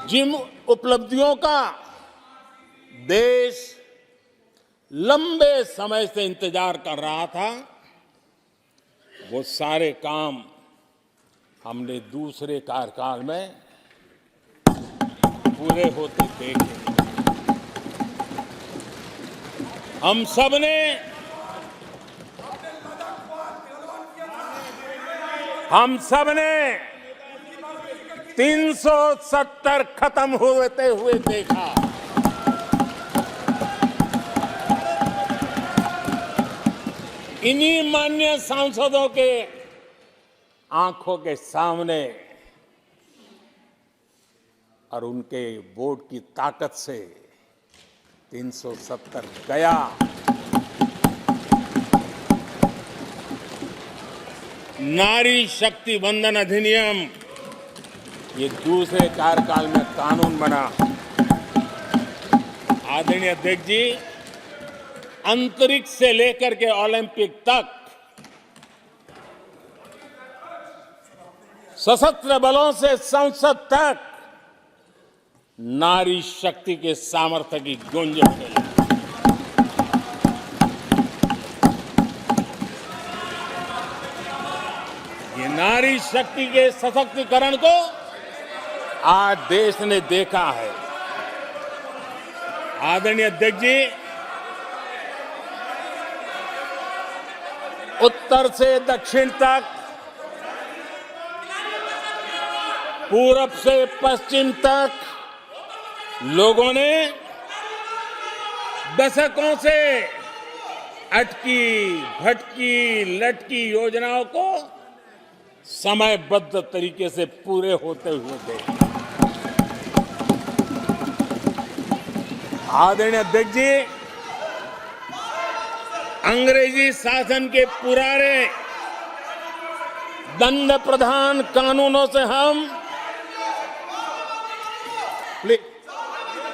जिन उपलब्धियों का देश लंबे समय से इंतजार कर रहा था, वो सारे काम हमने दूसरे कार्यकाल में पूरे होते देखे। हम सब ने 370 खत्म होते हुए देखा। इन्हीं माननीय सांसदों के आंखों के सामने और उनके वोट की ताकत से 370 गया। नारी शक्ति वंदन अधिनियम ये दूसरे कार्यकाल में कानून बना। आदरणीय अध्यक्ष जी, अंतरिक्ष से लेकर के ओलंपिक तक सशस्त्र बलों से संसद तक नारी शक्ति के सामर्थ्य की गूंज होने लगी। ये नारी शक्ति के सशक्तिकरण को आज देश ने देखा है। आदरणीय अध्यक्ष जी, उत्तर से दक्षिण तक, पूरब से पश्चिम तक लोगों ने दशकों से अटकी भटकी लटकी योजनाओं को समयबद्ध तरीके से पूरे होते हुए देखा। आदरणीय अध्यक्ष जी, अंग्रेजी शासन के पुराने दंड प्रधान कानूनों से हम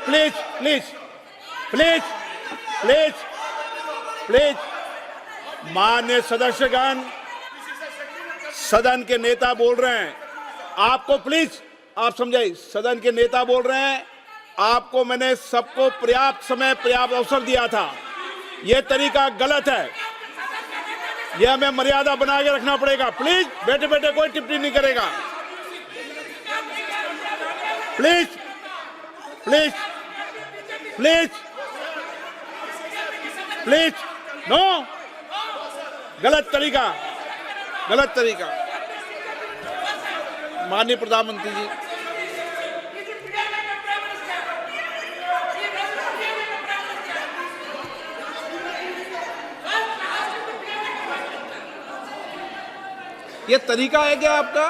प्लीज माननीय सदस्यगण, सदन के नेता बोल रहे हैं, आपको प्लीज आप समझाइए। सदन के नेता बोल रहे हैं, आपको मैंने सबको पर्याप्त समय पर्याप्त अवसर दिया था। यह तरीका गलत है, यह हमें मर्यादा बना के रखना पड़ेगा। प्लीज बैठे बैठे कोई टिप्पणी नहीं करेगा। Please please please please no, गलत तरीका, गलत तरीका। माननीय प्रधानमंत्री जी, ये तरीका है क्या आपका?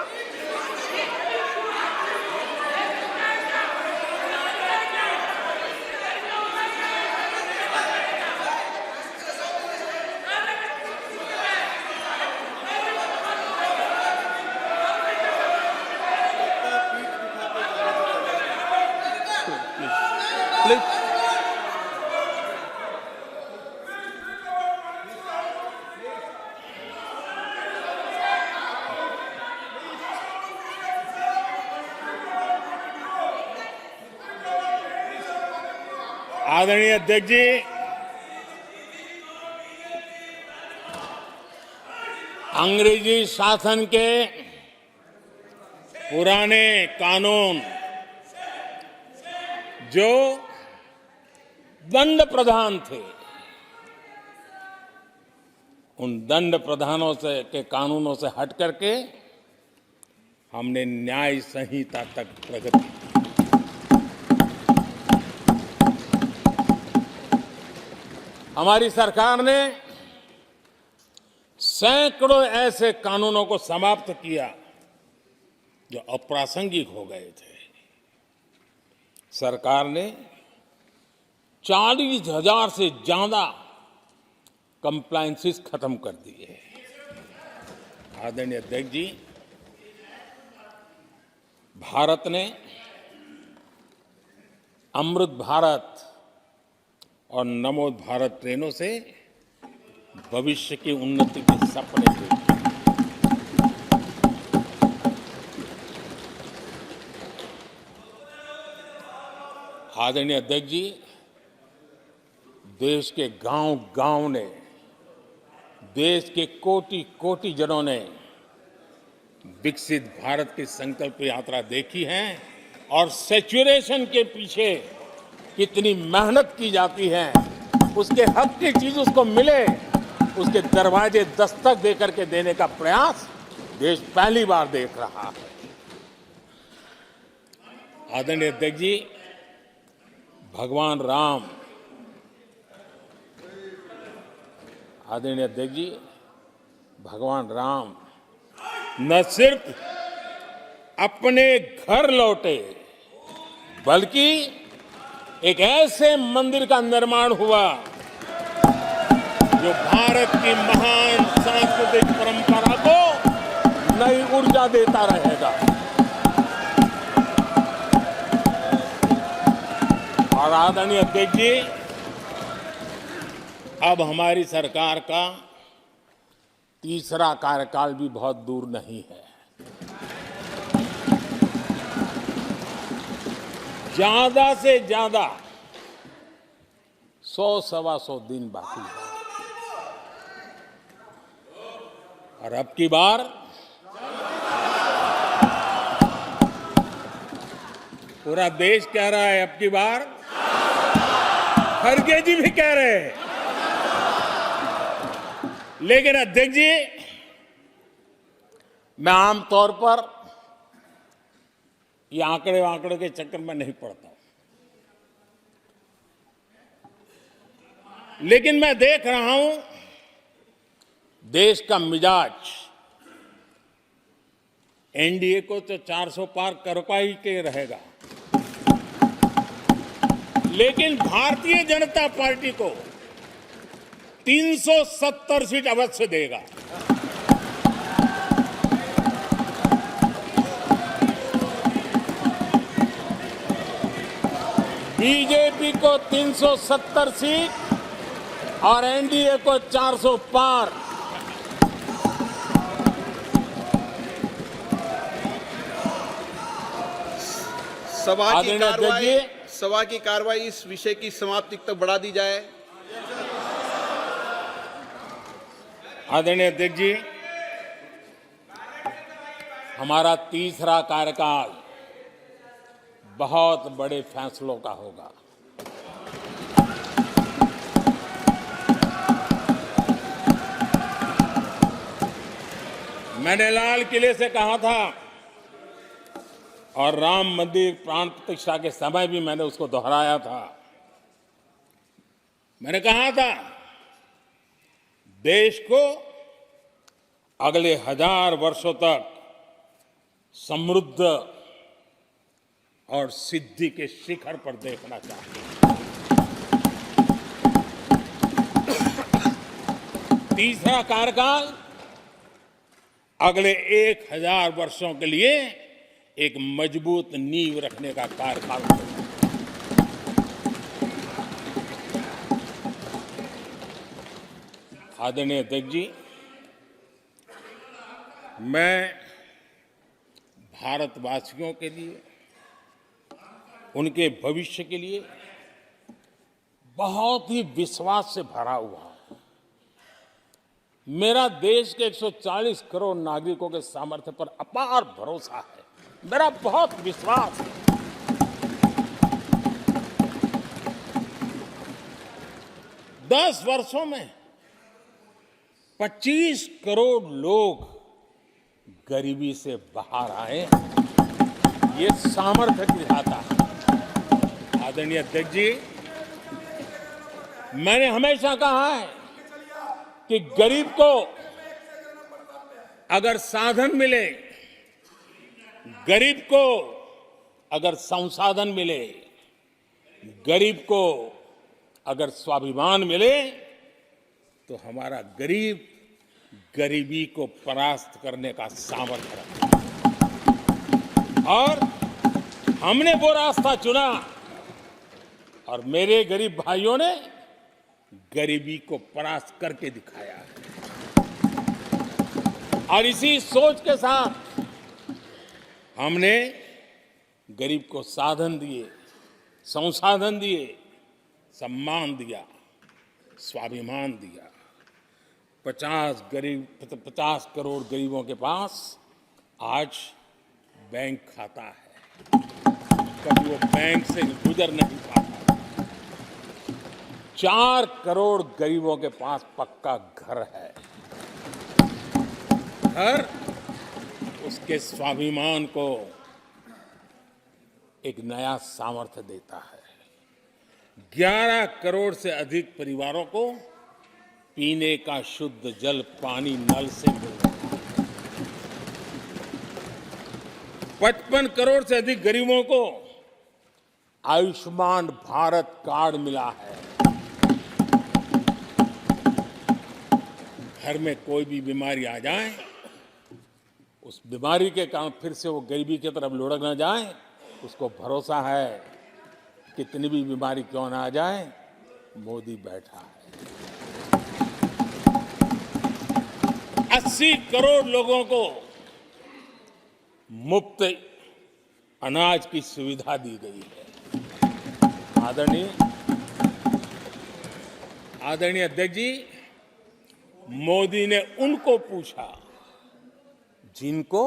प्लीज आदरणीय अध्यक्ष जी, अंग्रेजी शासन के पुराने कानून जो दंड प्रधान थे, उन दंड प्रधानों से के कानूनों से हट करके हमने न्याय संहिता तक प्रगति की। हमारी सरकार ने सैकड़ों ऐसे कानूनों को समाप्त किया जो अप्रासंगिक हो गए थे। सरकार ने 40,000 से ज्यादा कंप्लायंसेस खत्म कर दिए। आदरणीय अध्यक्ष जी, भारत ने अमृत भारत और नमो भारत ट्रेनों से भविष्य की उन्नति के सपने देखे। आदरणीय अध्यक्ष जी, देश के गांव-गांव ने, देश के कोटि-कोटि जनों ने विकसित भारत की संकल्प यात्रा देखी है और सैचुरेशन के पीछे कितनी मेहनत की जाती है, उसके हक की चीज उसको मिले, उसके दरवाजे दस्तक देकर के देने का प्रयास देश पहली बार देख रहा है। आदरणीय अध्यक्ष जी, भगवान राम, आदरणीय अध्यक्ष जी, भगवान राम न सिर्फ अपने घर लौटे, बल्कि एक ऐसे मंदिर का निर्माण हुआ जो भारत की महान सांस्कृतिक परंपरा को नई ऊर्जा देता रहेगा। और आदरणीय अध्यक्ष जी, अब हमारी सरकार का तीसरा कार्यकाल भी बहुत दूर नहीं है। ज्यादा से ज्यादा 100-125 दिन बाकी है। और अब की बार पूरा देश कह रहा है, अब की बार खड़गे जी भी कह रहे हैं। लेकिन अध्यक्ष जी, मैं आमतौर पर ये आंकड़े के चक्कर में नहीं पड़ता, लेकिन मैं देख रहा हूं देश का मिजाज एनडीए को तो 400 पार कर पाई के रहेगा, लेकिन भारतीय जनता पार्टी को 370 सीट अवश्य देगा। बीजेपी को 370 सीट और एनडीए को 400 पार। सभा की कार्रवाई इस विषय की समाप्ति तक बढ़ा दी जाए। आदरणीय अध्यक्ष जी, हमारा तीसरा कार्यकाल बहुत बड़े फैसलों का होगा। मैंने लाल किले से कहा था और राम मंदिर प्राण प्रतिष्ठा के समय भी मैंने उसको दोहराया था। मैंने कहा था, देश को अगले 1000 वर्षों तक समृद्ध और सिद्धि के शिखर पर देखना चाहिए। तीसरा कार्यकाल अगले 1000 वर्षों के लिए एक मजबूत नींव रखने का कार्यकाल होगा। आदरणीय अध्यक्ष जी, मैं भारतवासियों के लिए, उनके भविष्य के लिए बहुत ही विश्वास से भरा हुआ हूं। मेरा देश के 140 करोड़ नागरिकों के सामर्थ्य पर अपार भरोसा है। मेरा बहुत विश्वास है। दस वर्षों में 25 करोड़ लोग गरीबी से बाहर आए, ये सामर्थ्य दिखाता है। आदरणीय अध्यक्ष जी, मैंने हमेशा कहा है कि गरीब को अगर साधन मिले, गरीब को अगर संसाधन मिले, गरीब को अगर स्वाभिमान मिले, तो हमारा गरीब गरीबी को परास्त करने का सामर्थ्य रखता है। और हमने वो रास्ता चुना और मेरे गरीब भाइयों ने गरीबी को परास्त करके दिखाया है। और इसी सोच के साथ हमने गरीब को साधन दिए, संसाधन दिए, सम्मान दिया, स्वाभिमान दिया। 50 करोड़ गरीबों के पास आज बैंक खाता है। कभी वो बैंक से गुजर नहीं पाता। 4 करोड़ गरीबों के पास पक्का घर है। घर उसके स्वाभिमान को एक नया सामर्थ्य देता है। 11 करोड़ से अधिक परिवारों को पीने का शुद्ध जल पानी नल से मिल रहा है। 55 करोड़ से अधिक गरीबों को आयुष्मान भारत कार्ड मिला है। घर में कोई भी बीमारी आ जाए, उस बीमारी के कारण फिर से वो गरीबी की तरफ लुढ़क न जाए, उसको भरोसा है कितनी भी बीमारी क्यों ना आ जाए, मोदी बैठा है। 80 करोड़ लोगों को मुफ्त अनाज की सुविधा दी गई है। आदरणीय अध्यक्ष जी, मोदी ने उनको पूछा जिनको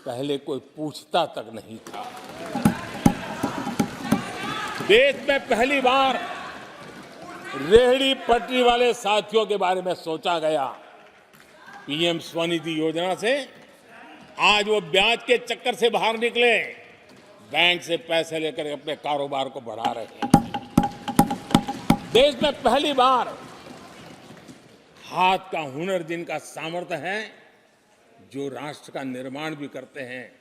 पहले कोई पूछता तक नहीं था। देश में पहली बार रेहड़ी पटरी वाले साथियों के बारे में सोचा गया। पीएम स्वनिधि योजना से आज वो ब्याज के चक्कर से बाहर निकले, बैंक से पैसे लेकर अपने कारोबार को बढ़ा रहे हैं। देश में पहली बार हाथ का हुनर जिनका सामर्थ्य है, जो राष्ट्र का निर्माण भी करते हैं,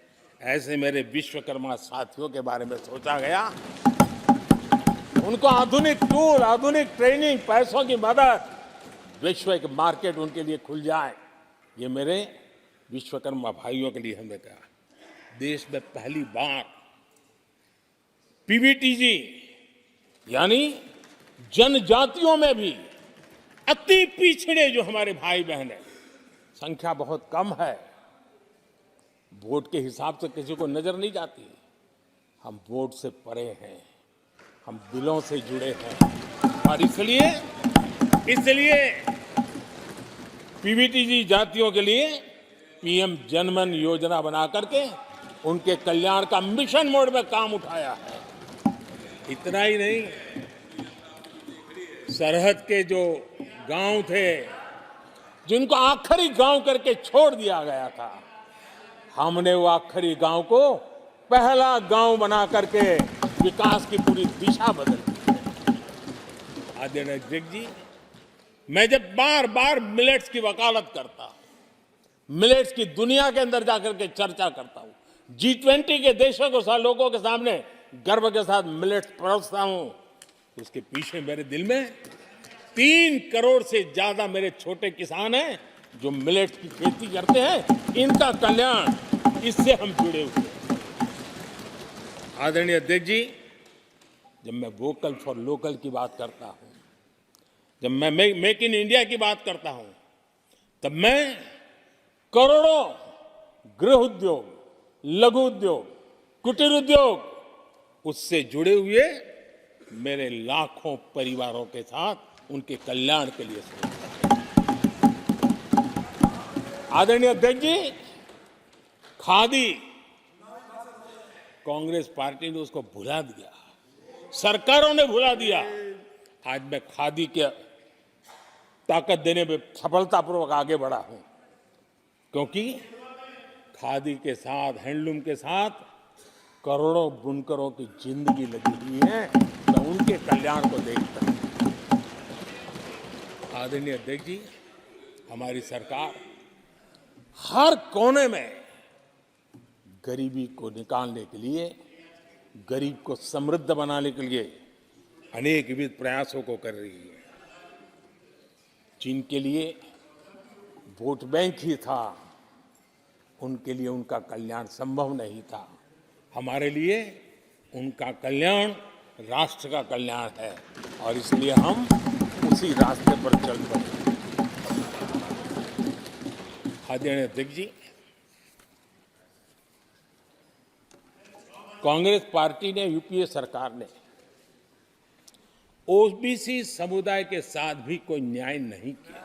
ऐसे मेरे विश्वकर्मा साथियों के बारे में सोचा गया। उनको आधुनिक टूल, आधुनिक ट्रेनिंग, पैसों की मदद, विश्व एक मार्केट उनके लिए खुल जाए, ये मेरे विश्वकर्मा भाइयों के लिए हमने कहा। देश में पहली बार पीवीटीजी यानी जनजातियों में भी अति पिछड़े जो हमारे भाई बहन हैं, संख्या बहुत कम है, वोट के हिसाब से किसी को नजर नहीं जाती। हम वोट से परे हैं, हम दिलों से जुड़े हैं और इसलिए पीवीटीजी जातियों के लिए पीएम जनमन योजना बना करके उनके कल्याण का मिशन मोड में काम उठाया है। इतना ही नहीं, सरहद के जो गांव थे जिनको आखिरी गांव करके छोड़ दिया गया था, हमने वो आखिरी गांव को पहला गांव बना करके विकास की पूरी दिशा बदल दी। आदरणीय अध्यक्ष जी, मैं जब बार बार मिलेट्स की वकालत करता हूं, मिलेट्स की दुनिया के अंदर जाकर के चर्चा करता हूं, G20 के देशों को लोगों के सामने गर्व के साथ मिलेट्स परोसता हूं, उसके पीछे मेरे दिल में 3 करोड़ से ज्यादा मेरे छोटे किसान हैं जो मिलेट्स की खेती करते हैं। इनका कल्याण, इससे हम जुड़े हुए हैं। आदरणीय अध्यक्ष जी, जब मैं वोकल फॉर लोकल की बात करता हूं, जब मैं मेक इन इंडिया की बात करता हूं, तब मैं करोड़ों गृह उद्योग, लघु उद्योग, कुटीर उद्योग, उससे जुड़े हुए मेरे लाखों परिवारों के साथ उनके कल्याण के लिए सोचता हूं। आदरणीय अध्यक्ष जी, खादी, कांग्रेस पार्टी ने उसको भुला दिया, सरकारों ने भुला दिया। आज मैं खादी के ताकत देने में सफलतापूर्वक आगे बढ़ा हूं, क्योंकि खादी के साथ, हैंडलूम के साथ करोड़ों बुनकरों की जिंदगी लगी हुई है। मैं उनके कल्याण को देखता हूं। आदरणीय अध्यक्ष जी, हमारी सरकार हर कोने में गरीबी को निकालने के लिए, गरीब को समृद्ध बनाने के लिए अनेक विविध प्रयासों को कर रही है। जिनके लिए वोट बैंक ही था, उनके लिए उनका कल्याण संभव नहीं था। हमारे लिए उनका कल्याण राष्ट्र का कल्याण है और इसलिए हम उसी रास्ते पर चल पड़े। आदरणीय अध्यक्ष जी, कांग्रेस पार्टी ने, यूपीए सरकार ने ओबीसी समुदाय के साथ भी कोई न्याय नहीं किया,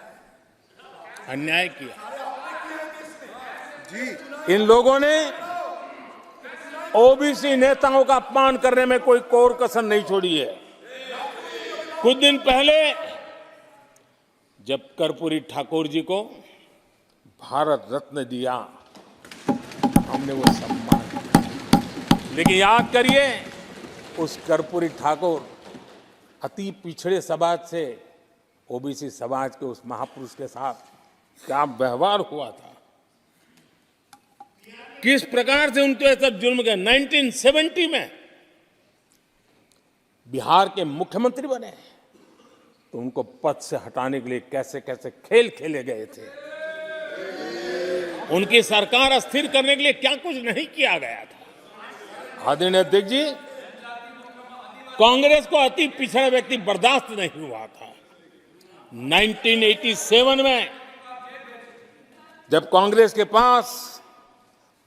अन्याय किया। इन लोगों ने ओबीसी नेताओं का अपमान करने में कोई कोर कसर नहीं छोड़ी है। कुछ दिन पहले जब कर्पूरी ठाकुर जी को भारत रत्न दिया, हमने वो सम्मान किया। लेकिन याद करिए, उस कर्पूरी ठाकुर अति पिछड़े समाज से ओबीसी समाज के उस महापुरुष के साथ क्या व्यवहार हुआ था, किस प्रकार से उनके साथ जुल्म किया। 1970 में बिहार के मुख्यमंत्री बने तो उनको पद से हटाने के लिए कैसे कैसे खेल खेले गए थे। उनकी सरकार अस्थिर करने के लिए क्या कुछ नहीं किया गया था। आदरणीय अध्यक्ष जी, कांग्रेस को अति पिछड़ा व्यक्ति बर्दाश्त नहीं हुआ था। 1987 में जब कांग्रेस के पास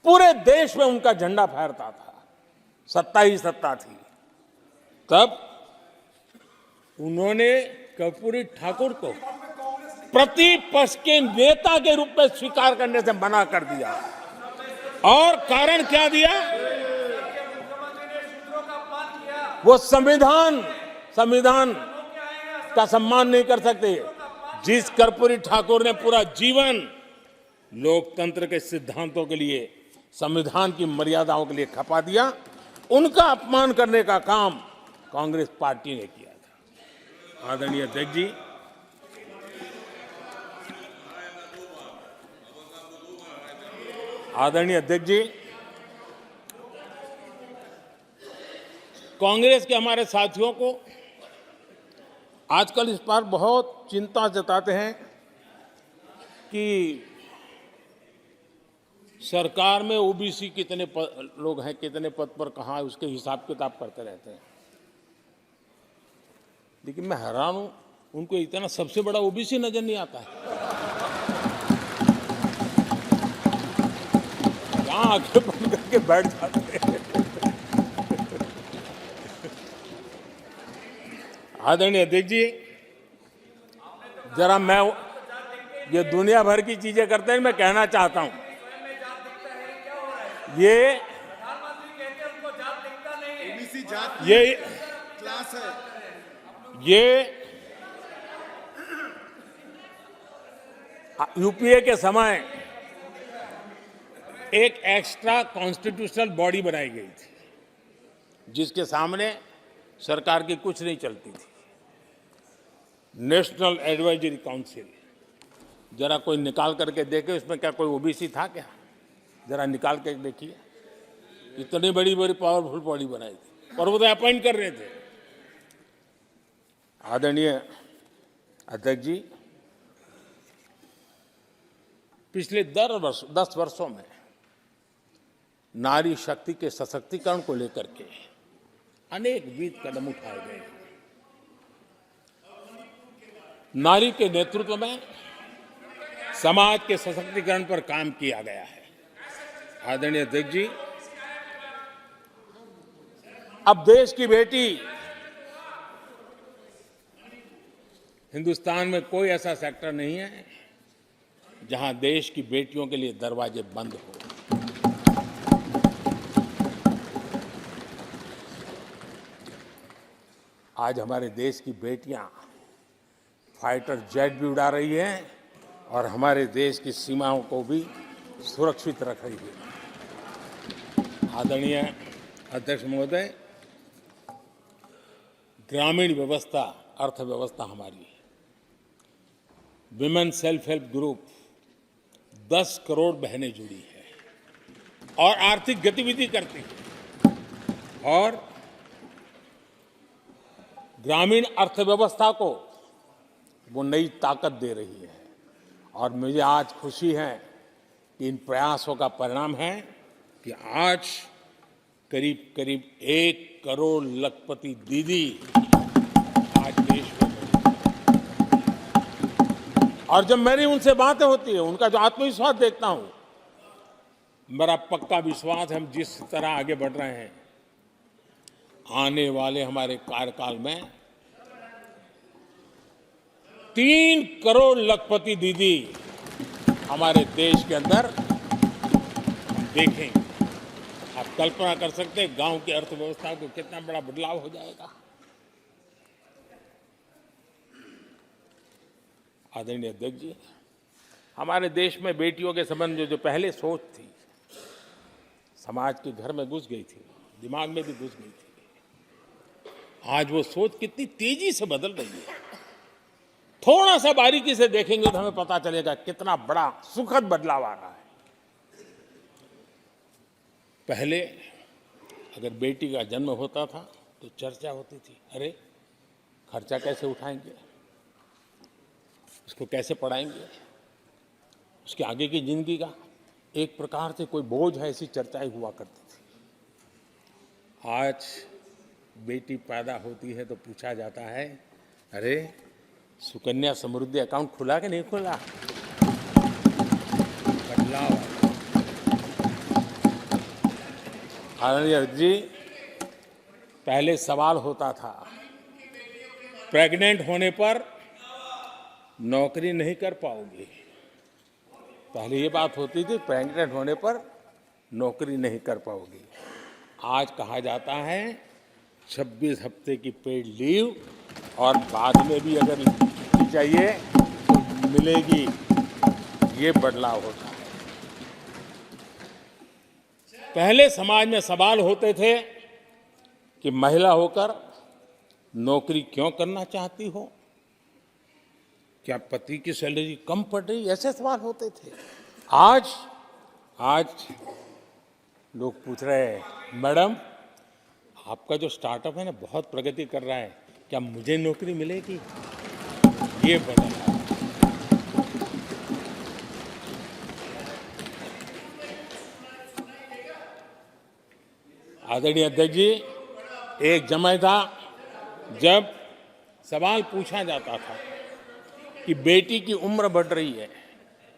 पूरे देश में उनका झंडा फहरता था, सत्ता ही सत्ता थी, तब उन्होंने कर्पूरी ठाकुर को प्रतिपक्ष के नेता के रूप में स्वीकार करने से मना कर दिया। और कारण क्या दिया? वो संविधान का सम्मान नहीं कर सकते। जिस कर्पूरी ठाकुर ने पूरा जीवन लोकतंत्र के सिद्धांतों के लिए, संविधान की मर्यादाओं के लिए खपा दिया, उनका अपमान करने का काम कांग्रेस पार्टी ने किया था। आदरणीय अध्यक्ष जी, कांग्रेस के हमारे साथियों को आजकल इस पर बहुत चिंता जताते हैं कि सरकार में ओबीसी कितने लोग हैं, कितने पद पर कहाँ है, उसके हिसाब किताब करते रहते हैं। लेकिन मैं हैरान हूं, उनको इतना सबसे बड़ा ओबीसी नजर नहीं आता है। यहाँ आंखें बंद करके बैठ जाते हैं। आदरणीय अध्यक्ष जी, जरा मैं ये दुनिया भर की चीजें करते हैं, मैं कहना चाहता हूं, ये क्लास है। ये यूपीए के समय एक एक्स्ट्रा कॉन्स्टिट्यूशनल बॉडी बनाई गई थी, जिसके सामने सरकार की कुछ नहीं चलती थी। नेशनल एडवाइजरी काउंसिल, जरा कोई निकाल करके देखे उसमें क्या कोई ओबीसी था क्या? जरा निकाल के देखिए। इतनी बड़ी बड़ी पावरफुल बॉडी बनाई थी और वो तो अपॉइंट कर रहे थे। आदरणीय अध्यक्ष जी, पिछले 10 वर्षों में नारी शक्ति के सशक्तिकरण को लेकर के अनेक विध कदम उठाए गए। नारी के नेतृत्व में समाज के सशक्तिकरण पर काम किया गया है। आदरणीय अध्यक्ष जी, अब देश की बेटी, हिंदुस्तान में कोई ऐसा सेक्टर नहीं है जहां देश की बेटियों के लिए दरवाजे बंद हो। आज हमारे देश की बेटियां फाइटर जेट भी उड़ा रही हैं और हमारे देश की सीमाओं को भी सुरक्षित रख रही है। आदरणीय अध्यक्ष महोदय, ग्रामीण व्यवस्था, अर्थव्यवस्था हमारी, women self help group 10 crore बहनें जुड़ी है और आर्थिक गतिविधि करती है और ग्रामीण अर्थव्यवस्था को वो नई ताकत दे रही है। और मुझे आज खुशी है कि इन प्रयासों का परिणाम है कि आज करीब करीब 1 करोड़ लखपति दीदी आज देश में है। और जब मेरी उनसे बातें होती है, उनका जो आत्मविश्वास देखता हूं, मेरा पक्का विश्वास है हम जिस तरह आगे बढ़ रहे हैं, आने वाले हमारे कार्यकाल में 3 करोड़ लखपति दीदी हमारे देश के अंदर देखेंगे। आप कल्पना कर सकते हैं गांव की अर्थव्यवस्था को कितना बड़ा बदलाव हो जाएगा। आदरणीय अध्यक्ष जी, हमारे देश में बेटियों के संबंध में जो पहले सोच थी, समाज के घर में घुस गई थी, दिमाग में भी घुस गई थी, आज वो सोच कितनी तेजी से बदल रही है। थोड़ा सा बारीकी से देखेंगे तो हमें पता चलेगा कितना बड़ा सुखद बदलाव आ रहा है। पहले अगर बेटी का जन्म होता था तो चर्चा होती थी, अरे खर्चा कैसे उठाएंगे, उसको कैसे पढ़ाएंगे, उसके आगे की जिंदगी का एक प्रकार से कोई बोझ है, ऐसी चर्चाएं हुआ करती थी। आज बेटी पैदा होती है तो पूछा जाता है, अरे सुकन्या समृद्धि अकाउंट खुला कि नहीं खुला? बदलाव। आदरणीय अध्यक्ष जी, पहले सवाल होता था प्रेग्नेंट होने पर नौकरी नहीं कर पाओगे। पहले ये बात होती थी प्रेग्नेंट होने पर नौकरी नहीं कर पाओगे। आज कहा जाता है 26 हफ्ते की पेड लीव और बाद में भी अगर चाहिए तो मिलेगी। ये बदलाव होता है। पहले समाज में सवाल होते थे कि महिला होकर नौकरी क्यों करना चाहती हो, क्या पति की सैलरी कम पड़ रही, ऐसे सवाल होते थे। आज लोग पूछ रहे हैं, मैडम आपका जो स्टार्टअप है ना बहुत प्रगति कर रहा है, क्या मुझे नौकरी मिलेगी? ये बदला। आदरणीय अध्यक्ष जी, एक समय था जब सवाल पूछा जाता था कि बेटी की उम्र बढ़ रही है,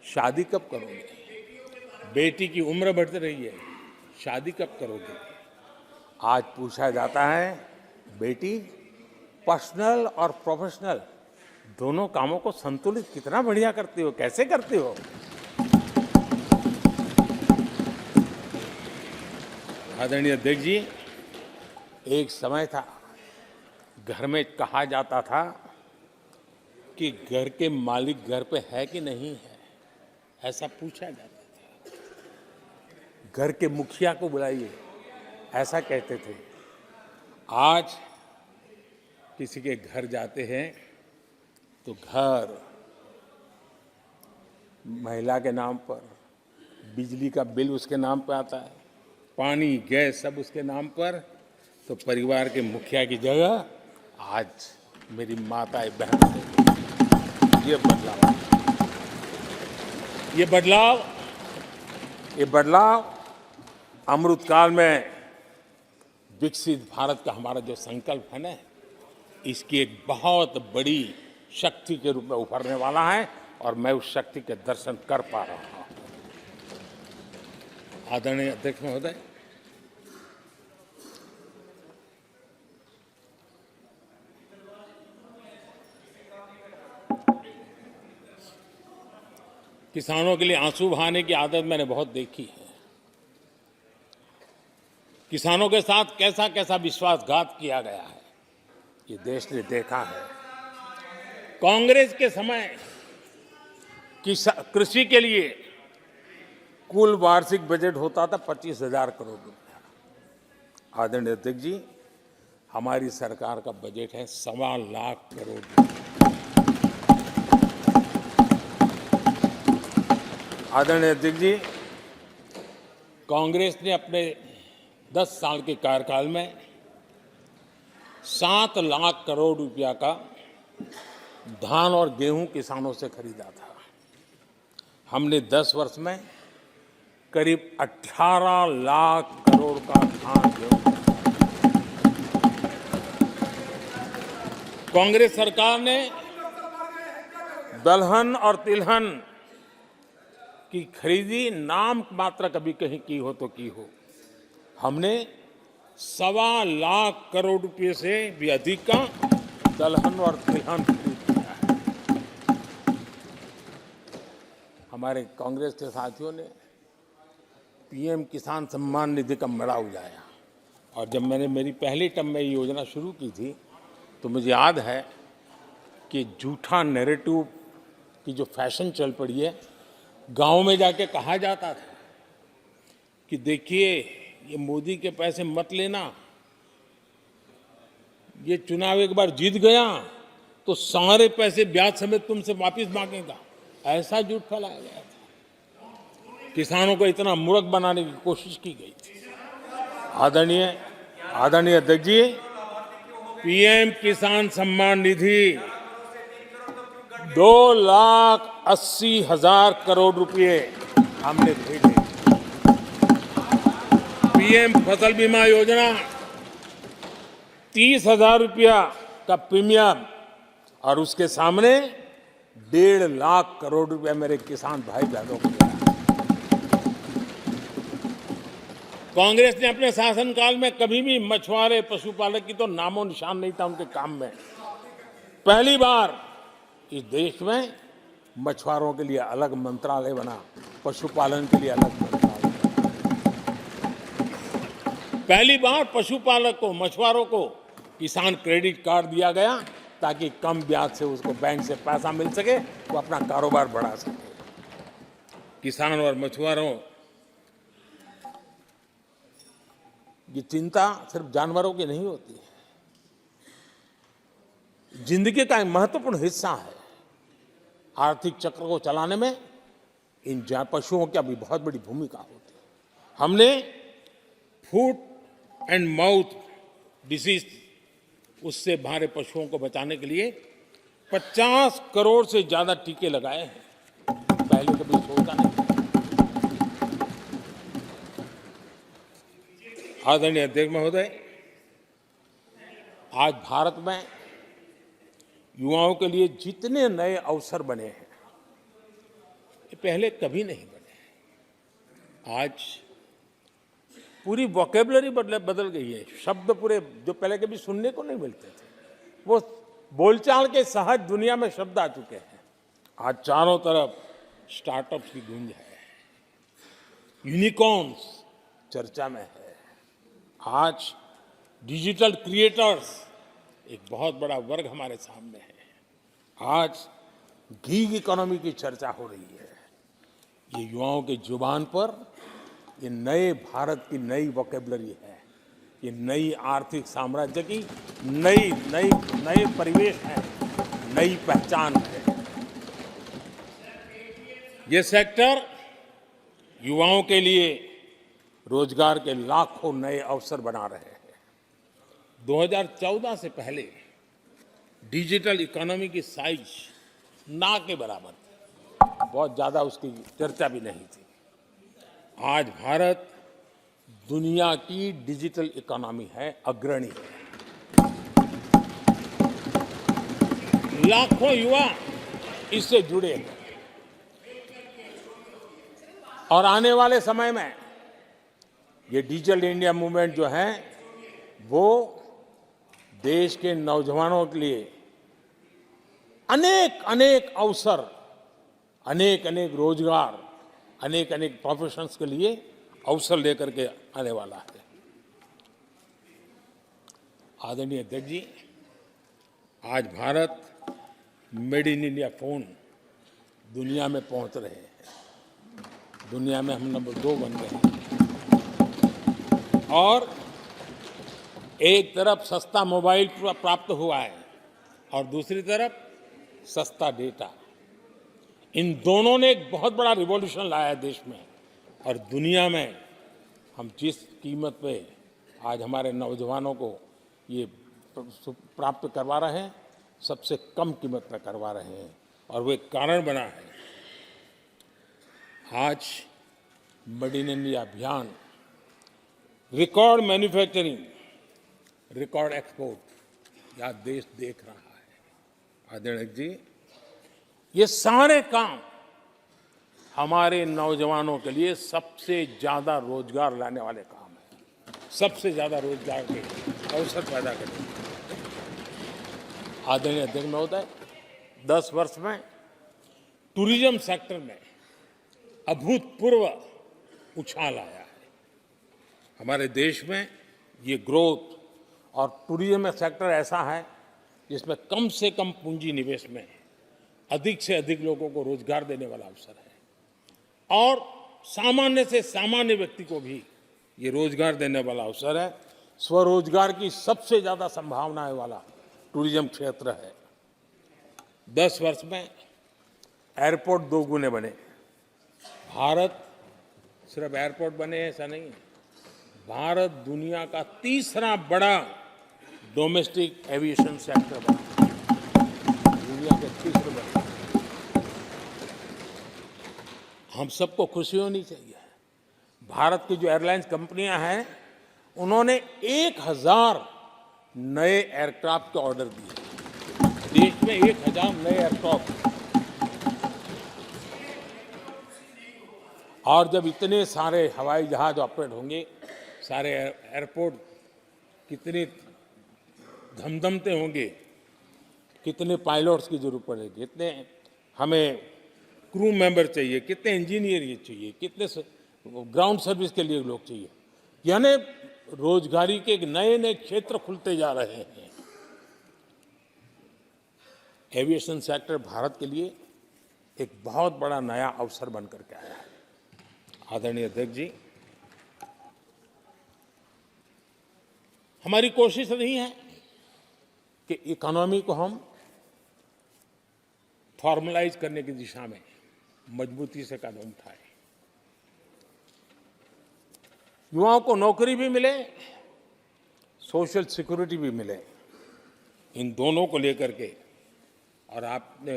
शादी कब करोगे? बेटी की उम्र बढ़ रही है, शादी कब करोगे? आज पूछा जाता है, बेटी पर्सनल और प्रोफेशनल दोनों कामों को संतुलित कितना बढ़िया करती हो, कैसे करती हो? आदरणीय अध्यक्ष जी, एक समय था घर में कहा जाता था कि घर के मालिक घर पे है कि नहीं है, ऐसा पूछा जाता था। घर के मुखिया को बुलाइए, ऐसा कहते थे। आज किसी के घर जाते हैं तो घर महिला के नाम पर, बिजली का बिल उसके नाम पर आता है, पानी गैस सब उसके नाम पर, तो परिवार के मुखिया की जगह आज मेरी माताएं बहन से। ये बदलाव अमृतकाल में विकसित भारत का हमारा जो संकल्प है ना, इसकी एक बहुत बड़ी शक्ति के रूप में उभरने वाला है और मैं उस शक्ति के दर्शन कर पा रहा हूं। आदरणीय अध्यक्ष महोदय, किसानों के लिए आंसू बहाने की आदत मैंने बहुत देखी है। किसानों के साथ कैसा कैसा विश्वासघात किया गया है, ये देश ने देखा है। कांग्रेस के समय कृषि के लिए कुल वार्षिक बजट होता था 25,000 करोड़ रुपया। आदरणीय अध्यक्ष जी, हमारी सरकार का बजट है 1.25 लाख करोड़ रुपया। आदरणीय अध्यक्ष जी, कांग्रेस ने अपने 10 साल के कार्यकाल में 7 लाख करोड़ रुपया का धान और गेहूं किसानों से खरीदा था। हमने 10 वर्ष में करीब 18 लाख करोड़ का धान गेहूं। कांग्रेस सरकार ने दलहन और तिलहन की खरीदी नाम मात्र कभी कहीं की हो तो की हो। हमने 1.25 लाख करोड़ रुपए से भी अधिक का दलहन और तिलहन खरीद किया है। हमारे कांग्रेस के साथियों ने पीएम किसान सम्मान निधि का मड़ा उड़ाया और जब मैंने मेरी पहली टर्म में ये योजना शुरू की थी तो मुझे याद है कि झूठा नैरेटिव की जो फैशन चल पड़ी है, गांव में जाके कहा जाता था कि देखिए ये मोदी के पैसे मत लेना, ये चुनाव एक बार जीत गया तो सारे पैसे ब्याज समेत तुमसे वापस मांगेगा, ऐसा झूठ फैलाया गया था। किसानों को इतना मूर्ख बनाने की कोशिश की गई थी। आदरणीय अध्यक्ष जी, पीएम किसान सम्मान निधि 2,80,000 करोड़ रुपए हमने भेजे। पीएम फसल बीमा योजना 30,000 रुपया का प्रीमियम और उसके सामने 1.5 लाख करोड़ रुपया मेरे किसान भाई बहनों को दिया। कांग्रेस ने अपने शासनकाल में कभी भी मछुआरे पशुपालक की तो नामो निशान नहीं था उनके काम में। पहली बार इस देश में मछुआरों के लिए अलग मंत्रालय बना, पशुपालन के लिए अलग मंत्रालय बना। पहली बार पशुपालक को, मछुआरों को किसान क्रेडिट कार्ड दिया गया ताकि कम ब्याज से उसको बैंक से पैसा मिल सके, वो अपना कारोबार बढ़ा सके। किसान और मछुआरों की चिंता सिर्फ जानवरों की नहीं होती है, जिंदगी का एक महत्वपूर्ण हिस्सा है। आर्थिक चक्र को चलाने में इन पशुओं की अभी बहुत बड़ी भूमिका होती है। हमने फुट एंड माउथ डिसीज, उससे हमारे पशुओं को बचाने के लिए 50 करोड़ से ज्यादा टीके लगाए हैं। पहले कभी सोचा नहीं। आदरणीय अध्यक्ष महोदय, आज भारत में युवाओं के लिए जितने नए अवसर बने हैं, ये पहले कभी नहीं बने। आज पूरी वोकेबलरी बदल गई है। शब्द पूरे जो पहले कभी सुनने को नहीं मिलते थे, वो बोलचाल के सहज दुनिया में शब्द आ चुके हैं। आज चारों तरफ स्टार्टअप्स की गूंज है, यूनिकॉर्न्स चर्चा में है। आज डिजिटल क्रिएटर्स एक बहुत बड़ा वर्ग हमारे सामने है। आज गीग इकोनॉमी की चर्चा हो रही है। ये युवाओं के जुबान पर ये नए भारत की नई वोकेबलरी है, ये नई आर्थिक साम्राज्य की नई परिवेश है, नई पहचान है। ये सेक्टर युवाओं के लिए रोजगार के लाखों नए अवसर बना रहे हैं। 2014 से पहले डिजिटल इकोनॉमी की साइज ना के बराबर थी, बहुत ज्यादा उसकी चर्चा भी नहीं थी। आज भारत दुनिया की डिजिटल इकोनॉमी है, अग्रणी है। लाखों युवा इससे जुड़े हैं और आने वाले समय में ये डिजिटल इंडिया मूवमेंट जो है वो देश के नौजवानों के लिए अनेक अनेक अवसर, अनेक अनेक रोजगार, अनेक अनेक प्रोफेशंस के लिए अवसर लेकर के आने वाला है। आदरणीय अध्यक्ष जी, आज Bharat made in India phone दुनिया में पहुंच रहे हैं। दुनिया में हम नंबर 2 बन गए हैं। और एक तरफ सस्ता मोबाइल प्राप्त हुआ है और दूसरी तरफ सस्ता डेटा। इन दोनों ने एक बहुत बड़ा रिवॉल्यूशन लाया है देश में और दुनिया में। हम जिस कीमत पे आज हमारे नौजवानों को ये प्राप्त करवा रहे हैं, सबसे कम कीमत पर करवा रहे हैं और वो एक कारण बना है। आज मेड इन इंडिया अभियान, रिकॉर्ड मैन्युफैक्चरिंग, रिकॉर्ड एक्सपोर्ट, यह देश देख रहा है। आदरणीय जी, ये सारे काम हमारे नौजवानों के लिए सबसे ज्यादा रोजगार लाने वाले काम हैं, सबसे ज्यादा रोजगार के अवसर पैदा करेंगे। आदरणीय अध्यक्ष महोदय, 10 वर्ष में टूरिज्म सेक्टर में अभूतपूर्व उछाल आया है। हमारे देश में ये ग्रोथ और टूरिज्म सेक्टर ऐसा है जिसमें कम से कम पूंजी निवेश में अधिक से अधिक लोगों को रोजगार देने वाला अवसर है और सामान्य से सामान्य व्यक्ति को भी ये रोजगार देने वाला अवसर है। स्वरोजगार की सबसे ज्यादा संभावनाएं वाला टूरिज्म क्षेत्र है। 10 वर्ष में एयरपोर्ट 2 गुने बने। भारत सिर्फ एयरपोर्ट बने ऐसा नहीं है, भारत दुनिया का तीसरा बड़ा डोमेस्टिक एविएशन सेक्टर बना, दुनिया के तीसरे बड़े। हम सबको खुशी होनी चाहिए। भारत की जो एयरलाइंस कंपनियां हैं, उन्होंने 1000 नए एयरक्राफ्ट के ऑर्डर दिए। देश में 1000 नए एयरक्राफ्ट, और जब इतने सारे हवाई जहाज ऑपरेट होंगे, सारे एयरपोर्ट कितने धमधमते होंगे, कितने पायलट्स की जरूरत पड़ेगी, कितने हमें क्रू मेंबर चाहिए, कितने इंजीनियर ये चाहिए, कितने ग्राउंड सर्विस के लिए लोग चाहिए। यानी रोजगारी के नए नए क्षेत्र खुलते जा रहे हैं। एविएशन सेक्टर भारत के लिए एक बहुत बड़ा नया अवसर बनकर के आया है। आदरणीय अध्यक्ष जी, हमारी कोशिश नहीं है कि इकोनॉमी को हम फॉर्मलाइज करने की दिशा में मजबूती से कदम उठाएं। युवाओं को नौकरी भी मिले, सोशल सिक्योरिटी भी मिले। इन दोनों को लेकर के और आपने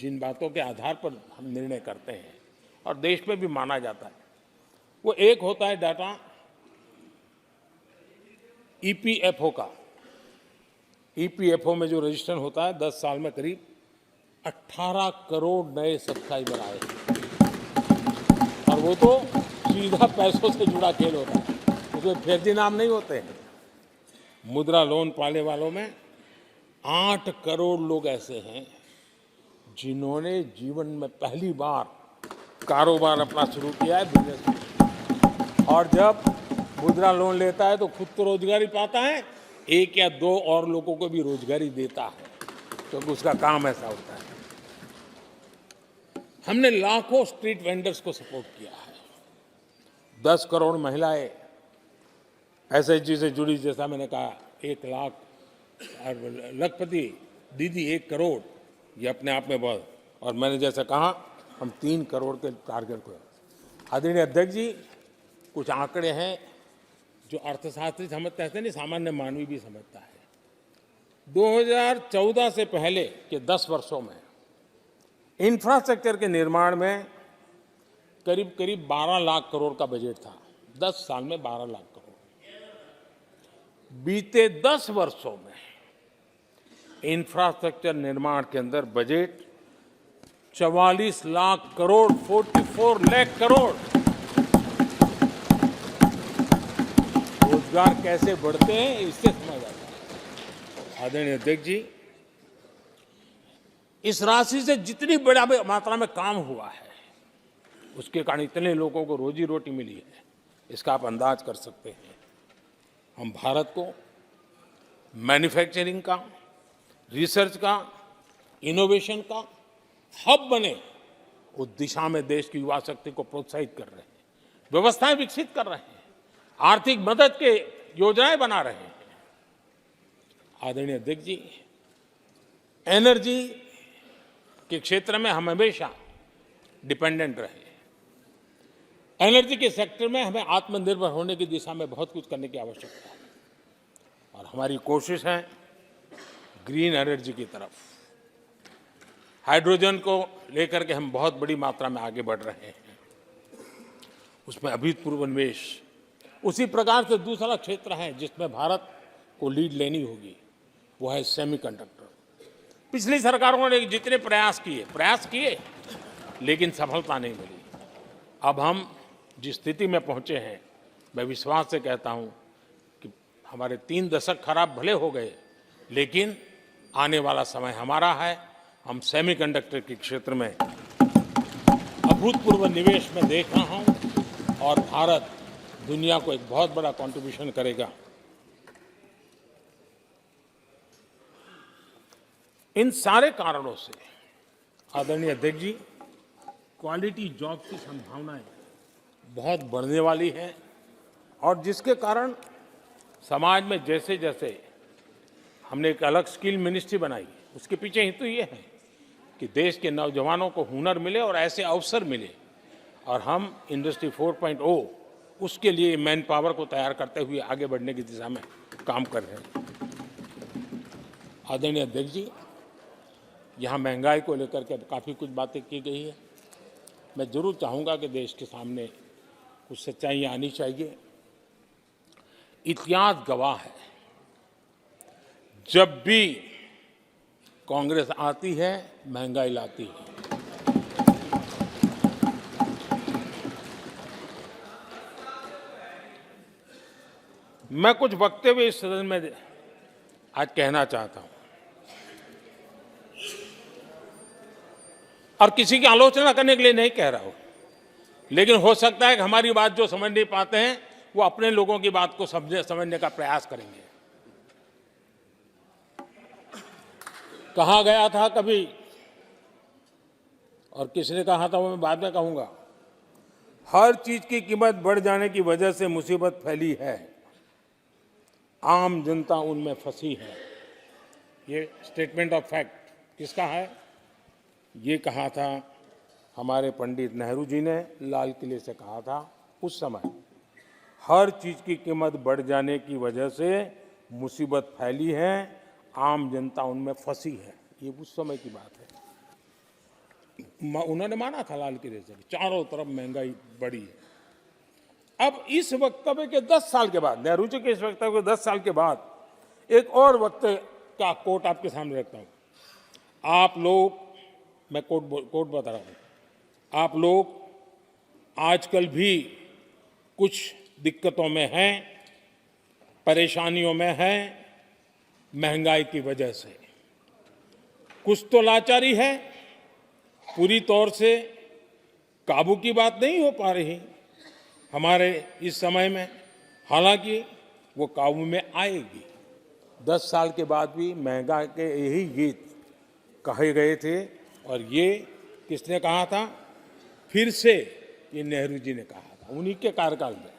जिन बातों के आधार पर हम निर्णय करते हैं और देश में भी माना जाता है, वो एक होता है डाटा ईपीएफओ का। ईपीएफओ में जो रजिस्ट्रेशन होता है, 10 साल में करीब 18 करोड़ नए सब्सक्राइबर आए, और वो तो सीधा पैसों से जुड़ा खेल होता है, उसमें फर्जी नाम नहीं होते हैं। मुद्रा लोन पाने वालों में 8 करोड़ लोग ऐसे हैं जिन्होंने जीवन में पहली बार कारोबार अपना शुरू किया है, बिजनेस। और जब मुद्रा लोन लेता है तो खुद तो रोजगारी पाता है, 1 या 2 और लोगों को भी रोजगारी देता है, क्योंकि उसका काम ऐसा होता है। हमने लाखों स्ट्रीट वेंडर्स को सपोर्ट किया है। 10 करोड़ महिलाएं एसएचजी से जुड़ी, जैसा मैंने कहा 1 लाख, और लखपति दीदी 1 करोड़, ये अपने आप में बहुत। और मैंने जैसा कहा, हम 3 करोड़ के टारगेट को। आदरणीय अध्यक्ष जी, कुछ आंकड़े हैं जो अर्थशास्त्री समझते हैं, नहीं सामान्य मानवी भी समझता है। 2014 से पहले के 10 वर्षों में इंफ्रास्ट्रक्चर के निर्माण में करीब करीब 12 लाख करोड़ का बजट था। 10 साल में 12 लाख करोड़। बीते 10 वर्षों में इंफ्रास्ट्रक्चर निर्माण के अंदर बजट 44 लाख करोड़, 44 लाख करोड़। रोजगार कैसे बढ़ते हैं इससे समझ आता है। आदरणीय अध्यक्ष जी, इस राशि से जितनी बड़ा मात्रा में काम हुआ है, उसके कारण इतने लोगों को रोजी रोटी मिली है, इसका आप अंदाज कर सकते हैं। हम भारत को मैन्युफैक्चरिंग का, रिसर्च का, इनोवेशन का हब बने, उस दिशा में देश की युवा शक्ति को प्रोत्साहित कर रहे हैं, व्यवस्थाएं विकसित कर रहे हैं, आर्थिक मदद के योजनाएं बना रहे हैं। आदरणीय अध्यक्ष जी, एनर्जी के क्षेत्र में हम हमेशा डिपेंडेंट रहे। एनर्जी के सेक्टर में हमें आत्मनिर्भर होने की दिशा में बहुत कुछ करने की आवश्यकता है, और हमारी कोशिश है ग्रीन एनर्जी की तरफ। हाइड्रोजन को लेकर के हम बहुत बड़ी मात्रा में आगे बढ़ रहे हैं, उसमें अभूतपूर्व निवेश। उसी प्रकार से दूसरा क्षेत्र है जिसमें भारत को लीड लेनी होगी, वो है सेमीकंडक्टर। पिछली सरकारों ने जितने प्रयास किए लेकिन सफलता नहीं मिली। अब हम जिस स्थिति में पहुंचे हैं, मैं विश्वास से कहता हूं कि हमारे 3 दशक खराब भले हो गए, लेकिन आने वाला समय हमारा है। हम सेमीकंडक्टर के क्षेत्र में अभूतपूर्व निवेश में देख रहा हूं, और भारत दुनिया को एक बहुत बड़ा कंट्रीब्यूशन करेगा। इन सारे कारणों से आदरणीय अध्यक्ष जी, क्वालिटी जॉब की संभावनाएं बहुत बढ़ने वाली है, और जिसके कारण समाज में जैसे जैसे हमने एक अलग स्किल मिनिस्ट्री बनाई, उसके पीछे ही तो ये है कि देश के नौजवानों को हुनर मिले और ऐसे अवसर मिले, और हम इंडस्ट्री 4.0 उसके लिए मैन पावर को तैयार करते हुए आगे बढ़ने की दिशा में काम कर रहे हैं। आदरणीय अध्यक्ष जी, यहाँ महंगाई को लेकर के काफ़ी कुछ बातें की गई है। मैं जरूर चाहूँगा कि देश के सामने कुछ सच्चाइयाँ आनी चाहिए। इतिहास गवाह है जब भी कांग्रेस आती है महंगाई लाती है। मैं कुछ वक्तव्य इस सदन में आज कहना चाहता हूं और किसी की आलोचना करने के लिए नहीं कह रहा हूं, लेकिन हो सकता है कि हमारी बात जो समझ नहीं पाते हैं वो अपने लोगों की बात को समझने का प्रयास करेंगे। कहा गया था कभी और किसने कहा था वो मैं बाद में कहूंगा, हर चीज की कीमत बढ़ जाने की वजह से मुसीबत फैली है, आम जनता उनमें फंसी है। ये स्टेटमेंट ऑफ फैक्ट किसका है? ये कहा था हमारे पंडित नेहरू जी ने, लाल किले से कहा था उस समय। हर चीज की कीमत बढ़ जाने की वजह से मुसीबत फैली है, आम जनता उनमें फंसी है। ये उस समय की बात है। उन्होंने माना था लाल किले से, चारों तरफ महंगाई बढ़ी है। अब इस वक्तव्य के 10 साल के बाद, नेहरू जी के इस वक्तव्य के 10 साल के बाद एक और वक्तव्य का कोट आपके सामने रखता हूं। आप लोग, मैं कोट बता रहा हूं, आप लोग आजकल भी कुछ दिक्कतों में हैं, परेशानियों में हैं महंगाई की वजह से। कुछ तो लाचारी है, पूरी तौर से काबू की बात नहीं हो पा रही हमारे इस समय में, हालांकि वो काबू में आएगी। 10 साल के बाद भी महंगाई के यही गीत कहे गए थे और ये किसने कहा था? फिर से ये नेहरू जी ने कहा था उन्हीं के कार्यकाल में।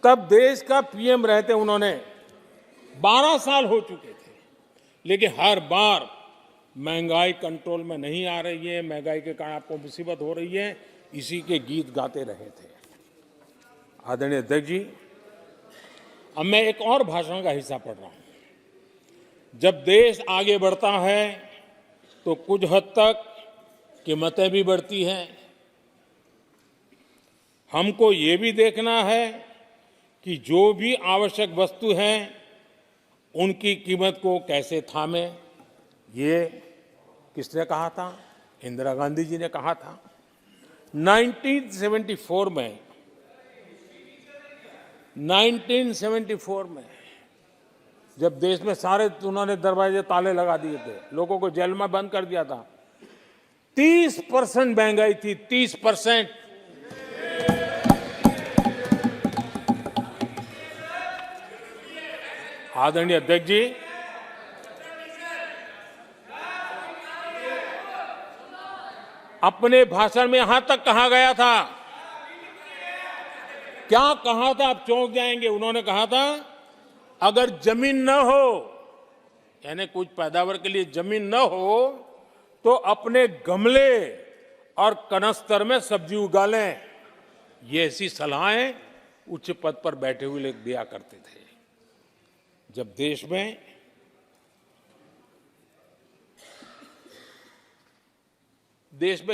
तब देश का पीएम रहते उन्होंने 12 साल हो चुके थे, लेकिन हर बार महंगाई कंट्रोल में नहीं आ रही है, महंगाई के कारण आपको मुसीबत हो रही है, इसी के गीत गाते रहे थे। आदरणीय अध्यक्ष जी, अब मैं एक और भाषण का हिस्सा पढ़ रहा हूं। जब देश आगे बढ़ता है तो कुछ हद तक कीमतें भी बढ़ती हैं। हमको ये भी देखना है कि जो भी आवश्यक वस्तु हैं उनकी कीमत को कैसे थामें। ये किसने कहा था? इंदिरा गांधी जी ने कहा था। 1974 में जब देश में सारे उन्होंने दरवाजे ताले लगा दिए थे, लोगों को जेल में बंद कर दिया था, 30% महंगाई थी, 30%। आदरणीय अध्यक्ष जी, अपने भाषण में यहां तक कहा गया था, क्या कहा था? आप चौंक जाएंगे। उन्होंने कहा था अगर जमीन न हो, यानी कुछ पैदावार के लिए जमीन न हो, तो अपने गमले और कनस्तर में सब्जी उगा लें। ये ऐसी सलाहें उच्च पद पर बैठे हुए लोग दिया करते थे। जब देश में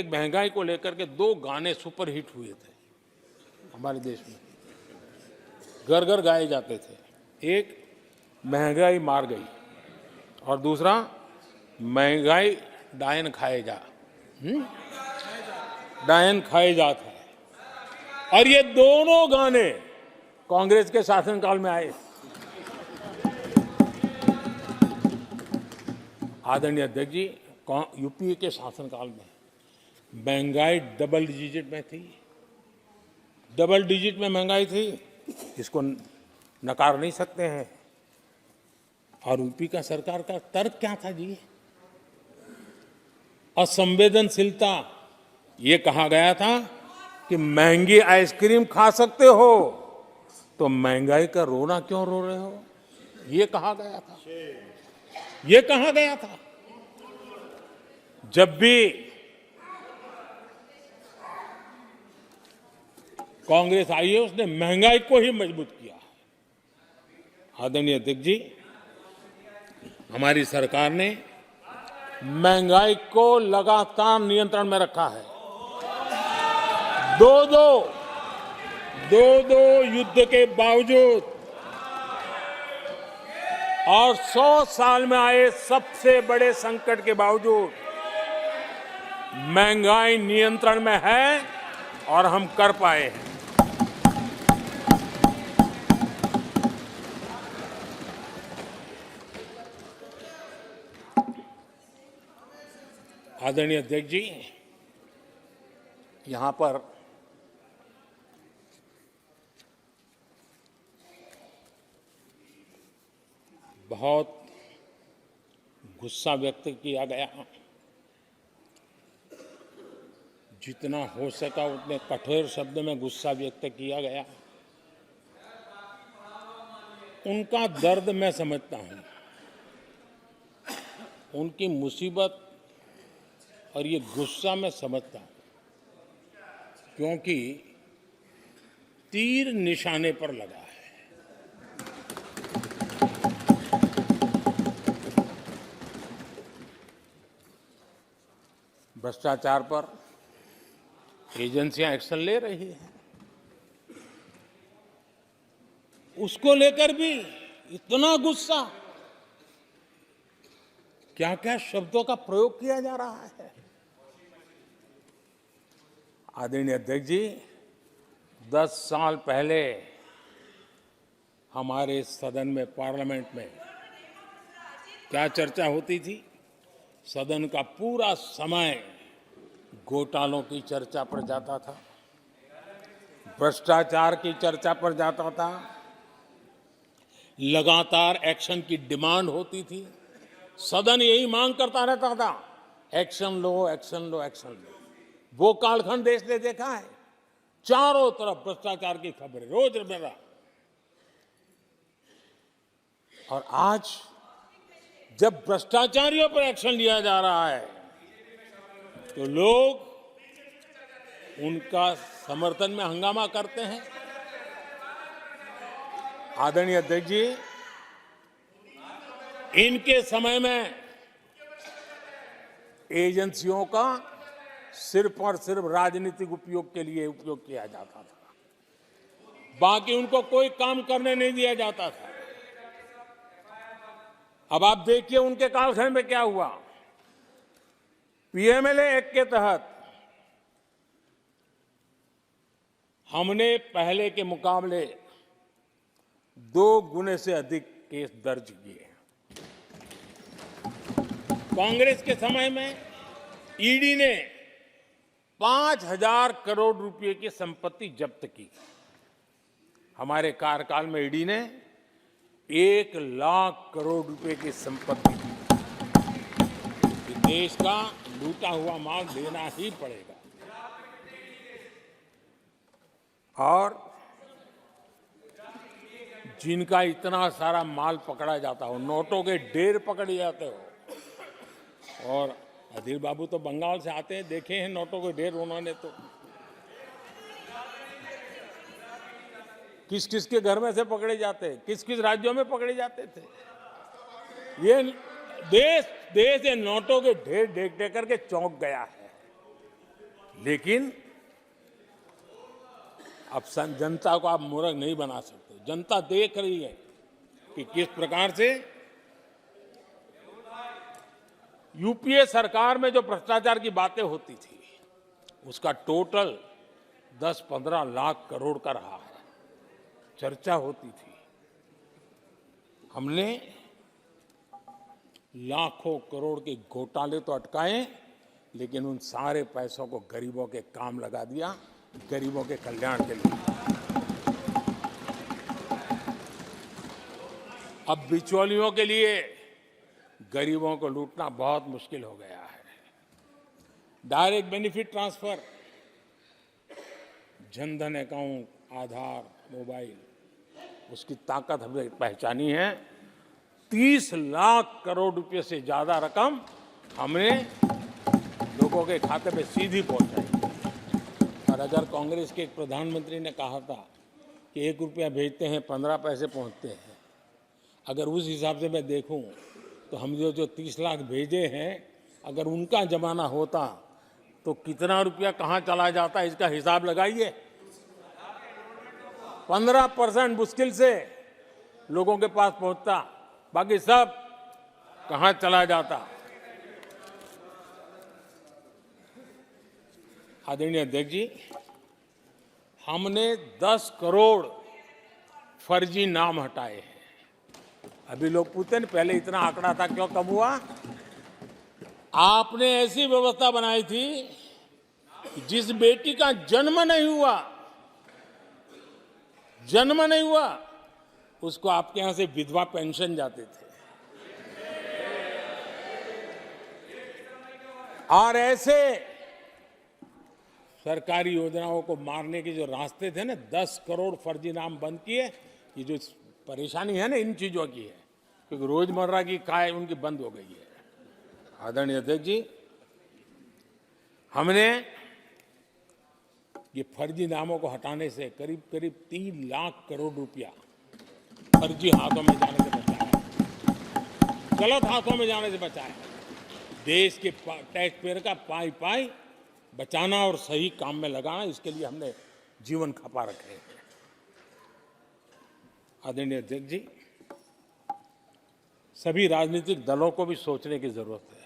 महंगाई को लेकर के 2 गाने सुपर हिट हुए थे हमारे देश में, घर घर गाए जाते थे। एक महंगाई मार गई और दूसरा महंगाई डायन खाए जा, डायन खाए जाता है। और ये दोनों गाने कांग्रेस के शासनकाल में आए। आदरणीय अध्यक्ष जी, यूपीए के शासनकाल में महंगाई डबल डिजिट में थी, डबल डिजिट में महंगाई थी, इसको नकार नहीं सकते हैं। और यूपी का सरकार का तर्क क्या था जी? असंवेदनशीलता। ये कहा गया था कि महंगी आइसक्रीम खा सकते हो तो महंगाई का रोना क्यों रो रहे हो, ये कहा गया था। ये कहा गया था। जब भी कांग्रेस आई है उसने महंगाई को ही मजबूत किया। आदरणीय अध्यक्ष जी, हमारी सरकार ने महंगाई को लगातार नियंत्रण में रखा है। दो युद्ध के बावजूद और 100 साल में आए सबसे बड़े संकट के बावजूद महंगाई नियंत्रण में है और हम कर पाए हैं। आदरणीय अध्यक्ष जी, यहां पर बहुत गुस्सा व्यक्त किया गया। जितना हो सका उतने कठोर शब्द में गुस्सा व्यक्त किया गया। उनका दर्द मैं समझता हूं, उनकी मुसीबत और ये गुस्सा मैं समझता हूं, क्योंकि तीर निशाने पर लगा है। भ्रष्टाचार पर एजेंसियां एक्शन ले रही हैं, उसको लेकर भी इतना गुस्सा, क्या क्या शब्दों का प्रयोग किया जा रहा है। आदरणीय अध्यक्ष जी, 10 साल पहले हमारे सदन में, पार्लियामेंट में क्या चर्चा होती थी? सदन का पूरा समय घोटालों की चर्चा पर जाता था, भ्रष्टाचार की चर्चा पर जाता था, लगातार एक्शन की डिमांड होती थी। सदन यही मांग करता रहता था, एक्शन लो, एक्शन लो, एक्शन लो। वो कालखंड देश ने देखा है, चारों तरफ भ्रष्टाचार की खबरें रोजमर्रा। और आज जब भ्रष्टाचारियों पर एक्शन लिया जा रहा है तो लोग उनका समर्थन में हंगामा करते हैं। आदरणीय अध्यक्ष जी, इनके समय में एजेंसियों का सिर्फ और सिर्फ राजनीतिक उपयोग के लिए उपयोग किया जाता था, बाकी उनको कोई काम करने नहीं दिया जाता था। अब आप देखिए उनके कालखंड में क्या हुआ। पीएमएलए एक्ट के तहत हमने पहले के मुकाबले 2 गुने से अधिक केस दर्ज किए। कांग्रेस के समय में ईडी ने 5,000 करोड़ रुपए की संपत्ति जब्त की। हमारे कार्यकाल में ईडी ने 1 लाख करोड़ रुपए की संपत्ति की। देश का लूटा हुआ माल देना ही पड़ेगा। और जिनका इतना सारा माल पकड़ा जाता हो, नोटों के ढेर पकड़े जाते हो, और अधीर बाबू तो बंगाल से आते हैं, देखे हैं नोटों के ढेर उन्होंने। तो किस किस के घर में से पकड़े जाते, किस किस राज्यों में पकड़े जाते थे। ये देश ये नोटों के ढेर देख देख करके चौंक गया है। लेकिन अब जनता को आप मूर्ख नहीं बना सकते। जनता देख रही है कि किस प्रकार से यूपीए सरकार में जो भ्रष्टाचार की बातें होती थी, उसका टोटल 10-15 लाख करोड़ का रहा है। चर्चा होती थी। हमने लाखों करोड़ के घोटाले तो अटकाए, लेकिन उन सारे पैसों को गरीबों के काम लगा दिया, गरीबों के कल्याण के लिए। अब बिचौलियों के लिए गरीबों को लूटना बहुत मुश्किल हो गया है। Direct benefit transfer, Jan Dhan account, Aadhaar, mobile, उसकी ताकत हमने पहचानी है। 30 लाख करोड़ रुपए से ज्यादा रकम हमने लोगों के खाते में सीधी पहुंचाई। और अगर कांग्रेस के एक प्रधानमंत्री ने कहा था कि 1 रुपया भेजते हैं 15 पैसे पहुंचते हैं, अगर उस हिसाब से मैं देखूं तो हम जो 30 लाख भेजे हैं, अगर उनका जमाना होता तो कितना रुपया कहां चला जाता, इसका हिसाब लगाइए। 15% मुश्किल से लोगों के पास पहुंचता। बाकी सब कहां चला जाता। आदरणीय अध्यक्ष जी, हमने 10 करोड़ फर्जी नाम हटाए हैं। अभी लोग पूछते हैं पहले इतना आंकड़ा था, क्यों कम हुआ? आपने ऐसी व्यवस्था बनाई थी कि जिस बेटी का जन्म नहीं हुआ उसको आपके यहां से विधवा पेंशन जाते थे। और ऐसे सरकारी योजनाओं को मारने के जो रास्ते थे ना, 10 करोड़ फर्जी नाम बंद किए। ये जो परेशानी है ना इन चीजों की है, क्योंकि रोजमर्रा की काय उनकी बंद हो गई है। आदरणीय अध्यक्ष जी, हमने ये फर्जी नामों को हटाने से करीब करीब 3 लाख करोड़ रुपया फर्जी हाथों में जाने से बचाया, गलत हाथों में जाने से बचाया। देश के टैक्स पेयर का पाई पाई बचाना और सही काम में लगाना, इसके लिए हमने जीवन खपा रखे हैं। आदरणीय अध्यक्ष जी, सभी राजनीतिक दलों को भी सोचने की जरूरत है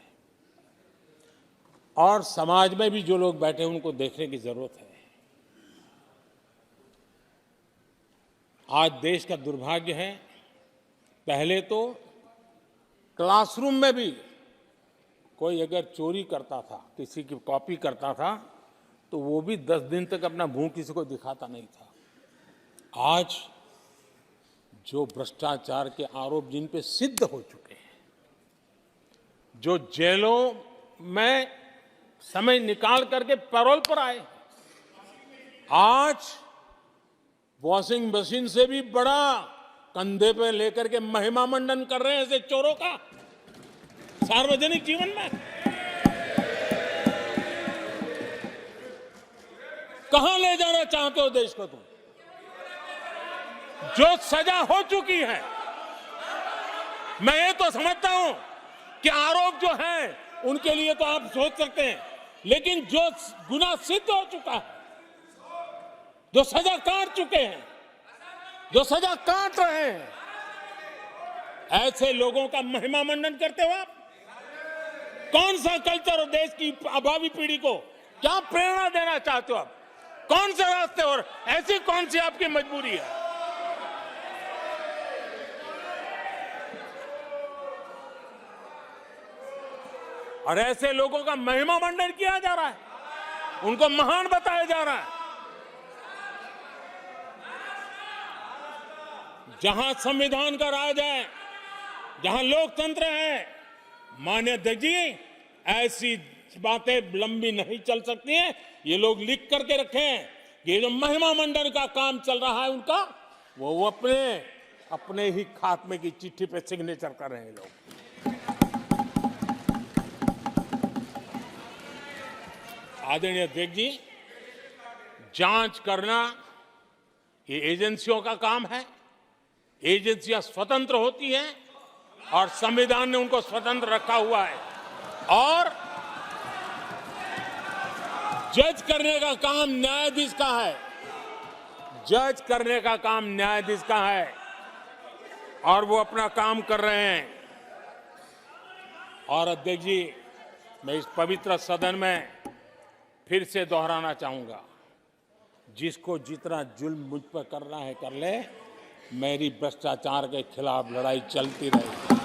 और समाज में भी जो लोग बैठे हैं उनको देखने की जरूरत है। आज देश का दुर्भाग्य है, पहले तो क्लासरूम में भी कोई अगर चोरी करता था, किसी की कॉपी करता था, तो वो भी 10 दिन तक अपना मुंह किसी को दिखाता नहीं था। आज जो भ्रष्टाचार के आरोप जिन पे सिद्ध हो चुके हैं, जो जेलों में समय निकाल करके पैरोल पर आए, आज वॉशिंग मशीन से भी बड़ा कंधे पे लेकर के महिमा मंडन कर रहे हैं ऐसे चोरों का सार्वजनिक जीवन में। कहां ले जाना चाहते हो देश को तुम? जो सजा हो चुकी है, मैं ये तो समझता हूं कि आरोप जो है उनके लिए तो आप सोच सकते हैं, लेकिन जो गुनाह सिद्ध हो चुका है, जो सजा काट चुके हैं, जो सजा काट रहे हैं, ऐसे लोगों का महिमा मंडन करते हो आप? कौन सा कल्चर और देश की भावी पीढ़ी को क्या प्रेरणा देना चाहते हो आप? कौन से रास्ते और ऐसी कौन सी आपकी मजबूरी है? और ऐसे लोगों का महिमा मंडन किया जा रहा है, उनको महान बताया जा रहा है। जहां संविधान का राज है, जहां लोकतंत्र है, माननीय अध्यक्ष जी, ऐसी बातें लंबी नहीं चल सकती हैं। ये लोग लिख करके रखे हैं कि ये जो महिमा मंडन का काम चल रहा है उनका, वो अपने ही खात्मे की चिट्ठी पे सिग्नेचर कर रहे हैं लोग। आदरणीय अध्यक्ष जी, जांच करना ये एजेंसियों का काम है। एजेंसियां स्वतंत्र होती हैं और संविधान ने उनको स्वतंत्र रखा हुआ है, और जज करने का काम न्यायाधीश का है। जज करने का काम न्यायाधीश का है और वो अपना काम कर रहे हैं। और अध्यक्ष जी, मैं इस पवित्र सदन में फिर से दोहराना चाहूंगा, जिसको जितना जुल्म मुझ पर करना है कर ले, मेरी भ्रष्टाचार के खिलाफ लड़ाई चलती रहेगी।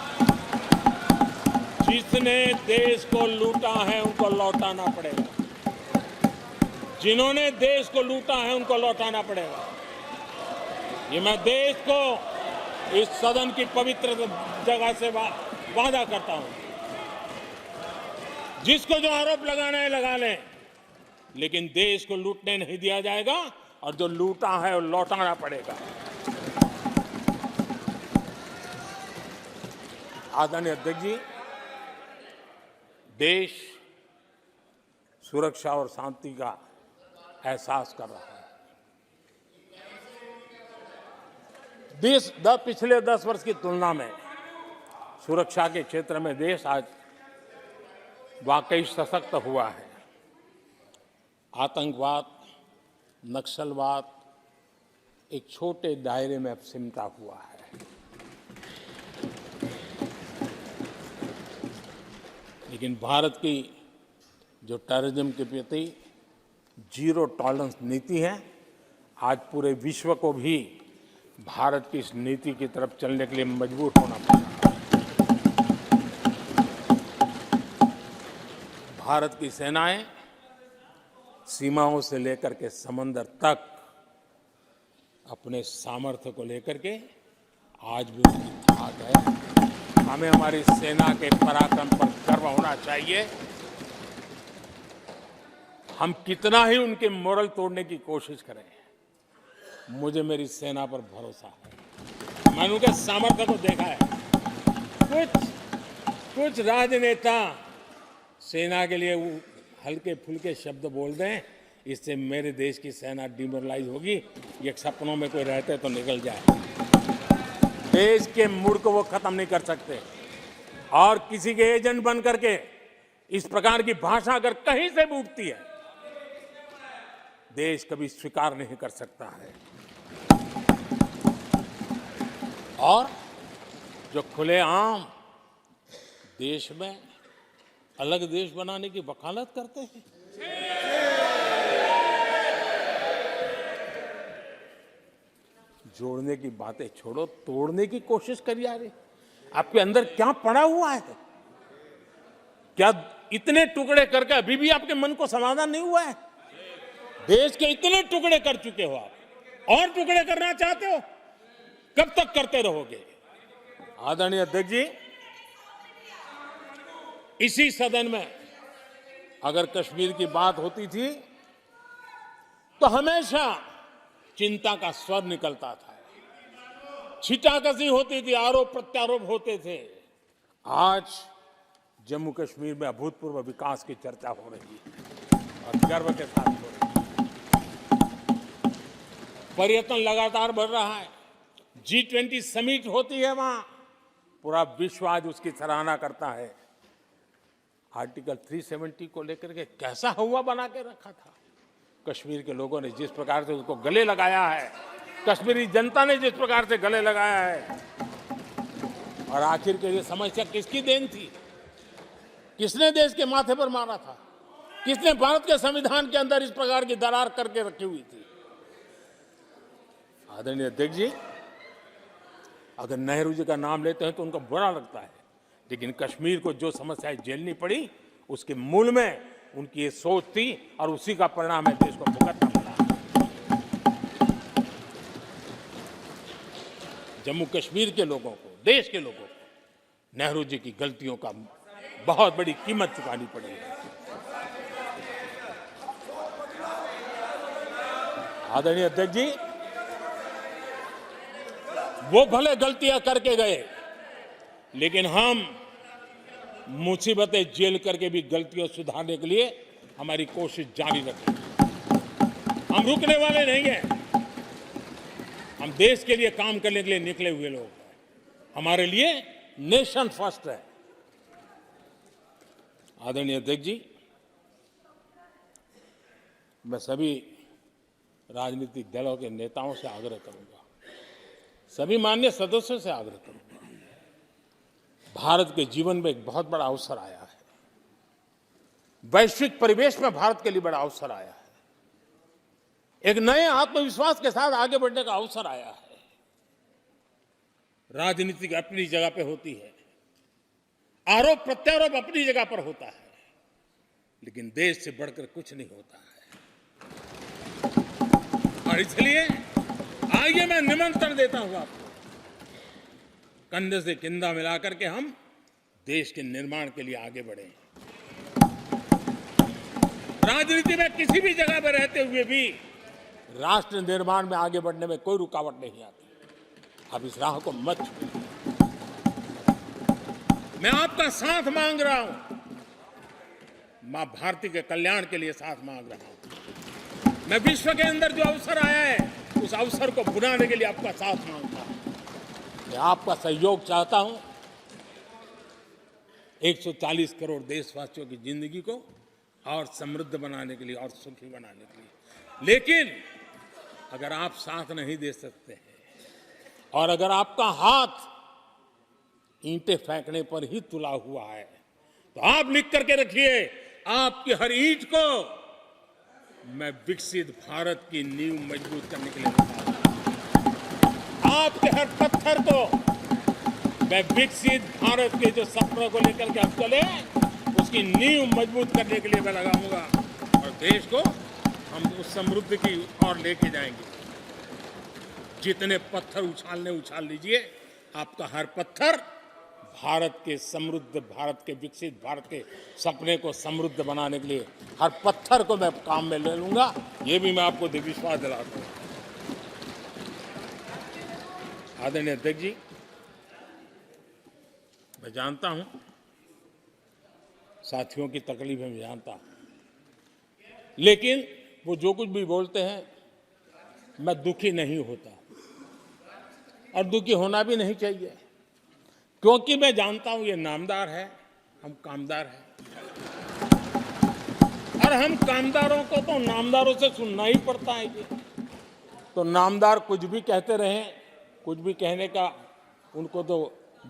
जिसने देश को लूटा है उनको लौटाना पड़ेगा, जिन्होंने देश को लूटा है उनको लौटाना पड़ेगा। ये मैं देश को इस सदन की पवित्र जगह से वादा करता हूं। जिसको जो आरोप लगाना है लगा लें, लेकिन देश को लूटने नहीं दिया जाएगा और जो लूटा है वो लौटाना पड़ेगा। आदरणीय अध्यक्ष जी, देश सुरक्षा और शांति का एहसास कर रहा है। पिछले 10 वर्ष की तुलना में सुरक्षा के क्षेत्र में देश आज वाकई सशक्त हुआ है। आतंकवाद, नक्सलवाद एक छोटे दायरे में अब सिमटा हुआ है। लेकिन भारत की जो टेररिज्म के प्रति जीरो टॉलरेंस नीति है, आज पूरे विश्व को भी भारत की इस नीति की तरफ चलने के लिए मजबूर होना पड़ा। भारत की सेनाएं सीमाओं से लेकर के समंदर तक अपने सामर्थ्य को लेकर के आज भी उसकी थाक है। हमें हमारी सेना के पराक्रम पर गर्व होना चाहिए। हम कितना ही उनके मोरल तोड़ने की कोशिश करें, मुझे मेरी सेना पर भरोसा है। मैंने उनके सामर्थ्य को देखा है। कुछ राजनेता सेना के लिए हल्के फुल्के शब्द बोल दें, इससे मेरे देश की सेना डिमोरलाइज होगी। ये सपनों में कोई रहते तो निकल जाए। देश के मूड को वो खत्म नहीं कर सकते, और किसी के एजेंट बन करके इस प्रकार की भाषा अगर कहीं से भी उठती है, देश कभी स्वीकार नहीं कर सकता है। और जो खुलेआम देश में अलग देश बनाने की वकालत करते हैं, जोड़ने की बातें छोड़ो, तोड़ने की कोशिश करिए। यार, आपके अंदर क्या पड़ा हुआ है? क्या इतने टुकड़े करके अभी भी आपके मन को समाधान नहीं हुआ है? देश के इतने टुकड़े कर चुके हो आप, और टुकड़े करना चाहते हो? कब तक करते रहोगे? आदरणीय अध्यक्ष जी, इसी सदन में अगर कश्मीर की बात होती थी तो हमेशा चिंता का स्वर निकलता था, छिटाकशी होती थी, आरोप प्रत्यारोप होते थे। आज जम्मू कश्मीर में अभूतपूर्व विकास की चर्चा हो रही है और गर्व के साथ हो रही है। पर्यटन लगातार बढ़ रहा है। G20 समिट होती है वहां, पूरा विश्व आज उसकी सराहना करता है। आर्टिकल 370 को लेकर के कैसा हुआ बना के रखा था। कश्मीर के लोगों ने जिस प्रकार से उसको गले लगाया है, कश्मीरी जनता ने जिस प्रकार से गले लगाया है, और आखिर के ये समस्या किसकी देन थी? किसने देश के माथे पर मारा था? किसने भारत के संविधान के अंदर इस प्रकार की दरार करके रखी हुई थी? आदरणीय अध्यक्ष जी, अगर नेहरू जी का नाम लेते हैं तो उनको बुरा लगता है, लेकिन कश्मीर को जो समस्याएं झेलनी पड़ी, उसके मूल में उनकी ये सोच थी, और उसी का परिणाम है देश को भुगतना पड़ा। जम्मू कश्मीर के लोगों को, देश के लोगों को नेहरू जी की गलतियों का बहुत बड़ी कीमत चुकानी पड़ी है। आदरणीय अध्यक्ष जी, वो भले गलतियां करके गए, लेकिन हम मुसीबतें झेल करके भी गलतियों सुधारने के लिए हमारी कोशिश जारी रखेंगे। हम रुकने वाले नहीं हैं। हम देश के लिए काम करने के लिए निकले हुए लोग हैं। हमारे लिए नेशन फर्स्ट है। आदरणीय अध्यक्ष जी, मैं सभी राजनीतिक दलों के नेताओं से आग्रह करूंगा, सभी माननीय सदस्यों से आग्रह करूंगा, भारत के जीवन में एक बहुत बड़ा अवसर आया है। वैश्विक परिवेश में भारत के लिए बड़ा अवसर आया है। एक नए आत्मविश्वास के साथ आगे बढ़ने का अवसर आया है। राजनीति अपनी जगह पे होती है, आरोप प्रत्यारोप अपनी जगह पर होता है, लेकिन देश से बढ़कर कुछ नहीं होता है। और इसलिए आइए मैं निमंत्रण देता हूं आपको, कंधे से कंधा मिलाकर के हम देश के निर्माण के लिए आगे बढ़े। राजनीति में किसी भी जगह पर रहते हुए भी राष्ट्र निर्माण में आगे बढ़ने में कोई रुकावट नहीं आती। आप इस राह को मत छोड़िए। मैं आपका साथ मांग रहा हूं, मां भारती के कल्याण के लिए साथ मांग रहा हूं। मैं विश्व के अंदर जो अवसर आया है, उस अवसर को बुलाने के लिए आपका साथ मांगता हूं। मैं आपका सहयोग चाहता हूं 140 करोड़ देशवासियों की जिंदगी को और समृद्ध बनाने के लिए और सुखी बनाने के लिए। लेकिन अगर आप साथ नहीं दे सकते हैं, और अगर आपका हाथ ईंटें फेंकने पर ही तुला हुआ है, तो आप लिख करके रखिए, आपकी हर ईंट को मैं विकसित भारत की नींव मजबूत करने के लिए लगाऊंगा। आपके हर पत्थर को मैं विकसित भारत के जो सपनों को लेकर के आप चले, उसकी नींव मजबूत करने के लिए मैं लगाऊंगा और देश को हम उस समृद्धि की ओर लेके जाएंगे। जितने पत्थर उछाल लीजिए, आपका हर पत्थर भारत के समृद्ध, भारत के विकसित भारत के सपने को समृद्ध बनाने के लिए हर पत्थर को मैं काम में ले लूंगा। ये भी मैं आपको विश्वास दिलाता हूं। आदरणीय अध्यक्ष जी, मैं जानता हूं साथियों की तकलीफें मैं जानता हूं, लेकिन वो जो कुछ भी बोलते हैं मैं दुखी नहीं होता और दुखी होना भी नहीं चाहिए, क्योंकि मैं जानता हूं ये नामदार है, हम कामदार हैं और हम कामदारों को तो नामदारों से सुनना ही पड़ता है जी। तो नामदार कुछ भी कहते रहें, कुछ भी कहने का उनको तो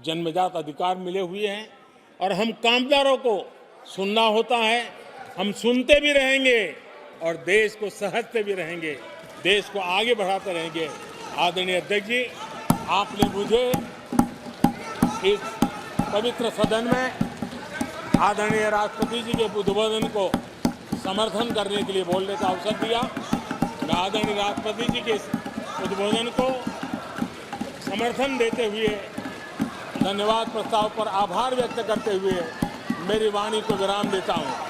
जन्मजात अधिकार मिले हुए हैं और हम कामदारों को सुनना होता है। हम सुनते भी रहेंगे और देश को सहजते भी रहेंगे, देश को आगे बढ़ाते रहेंगे। आदरणीय अध्यक्ष जी, आपने मुझे इस पवित्र सदन में आदरणीय राष्ट्रपति जी के उद्बोधन को समर्थन करने के लिए बोलने का अवसर दिया। मैं आदरणीय राष्ट्रपति जी के उद्बोधन को समर्थन देते हुए, धन्यवाद प्रस्ताव पर आभार व्यक्त करते हुए मेरी वाणी को विराम देता हूं।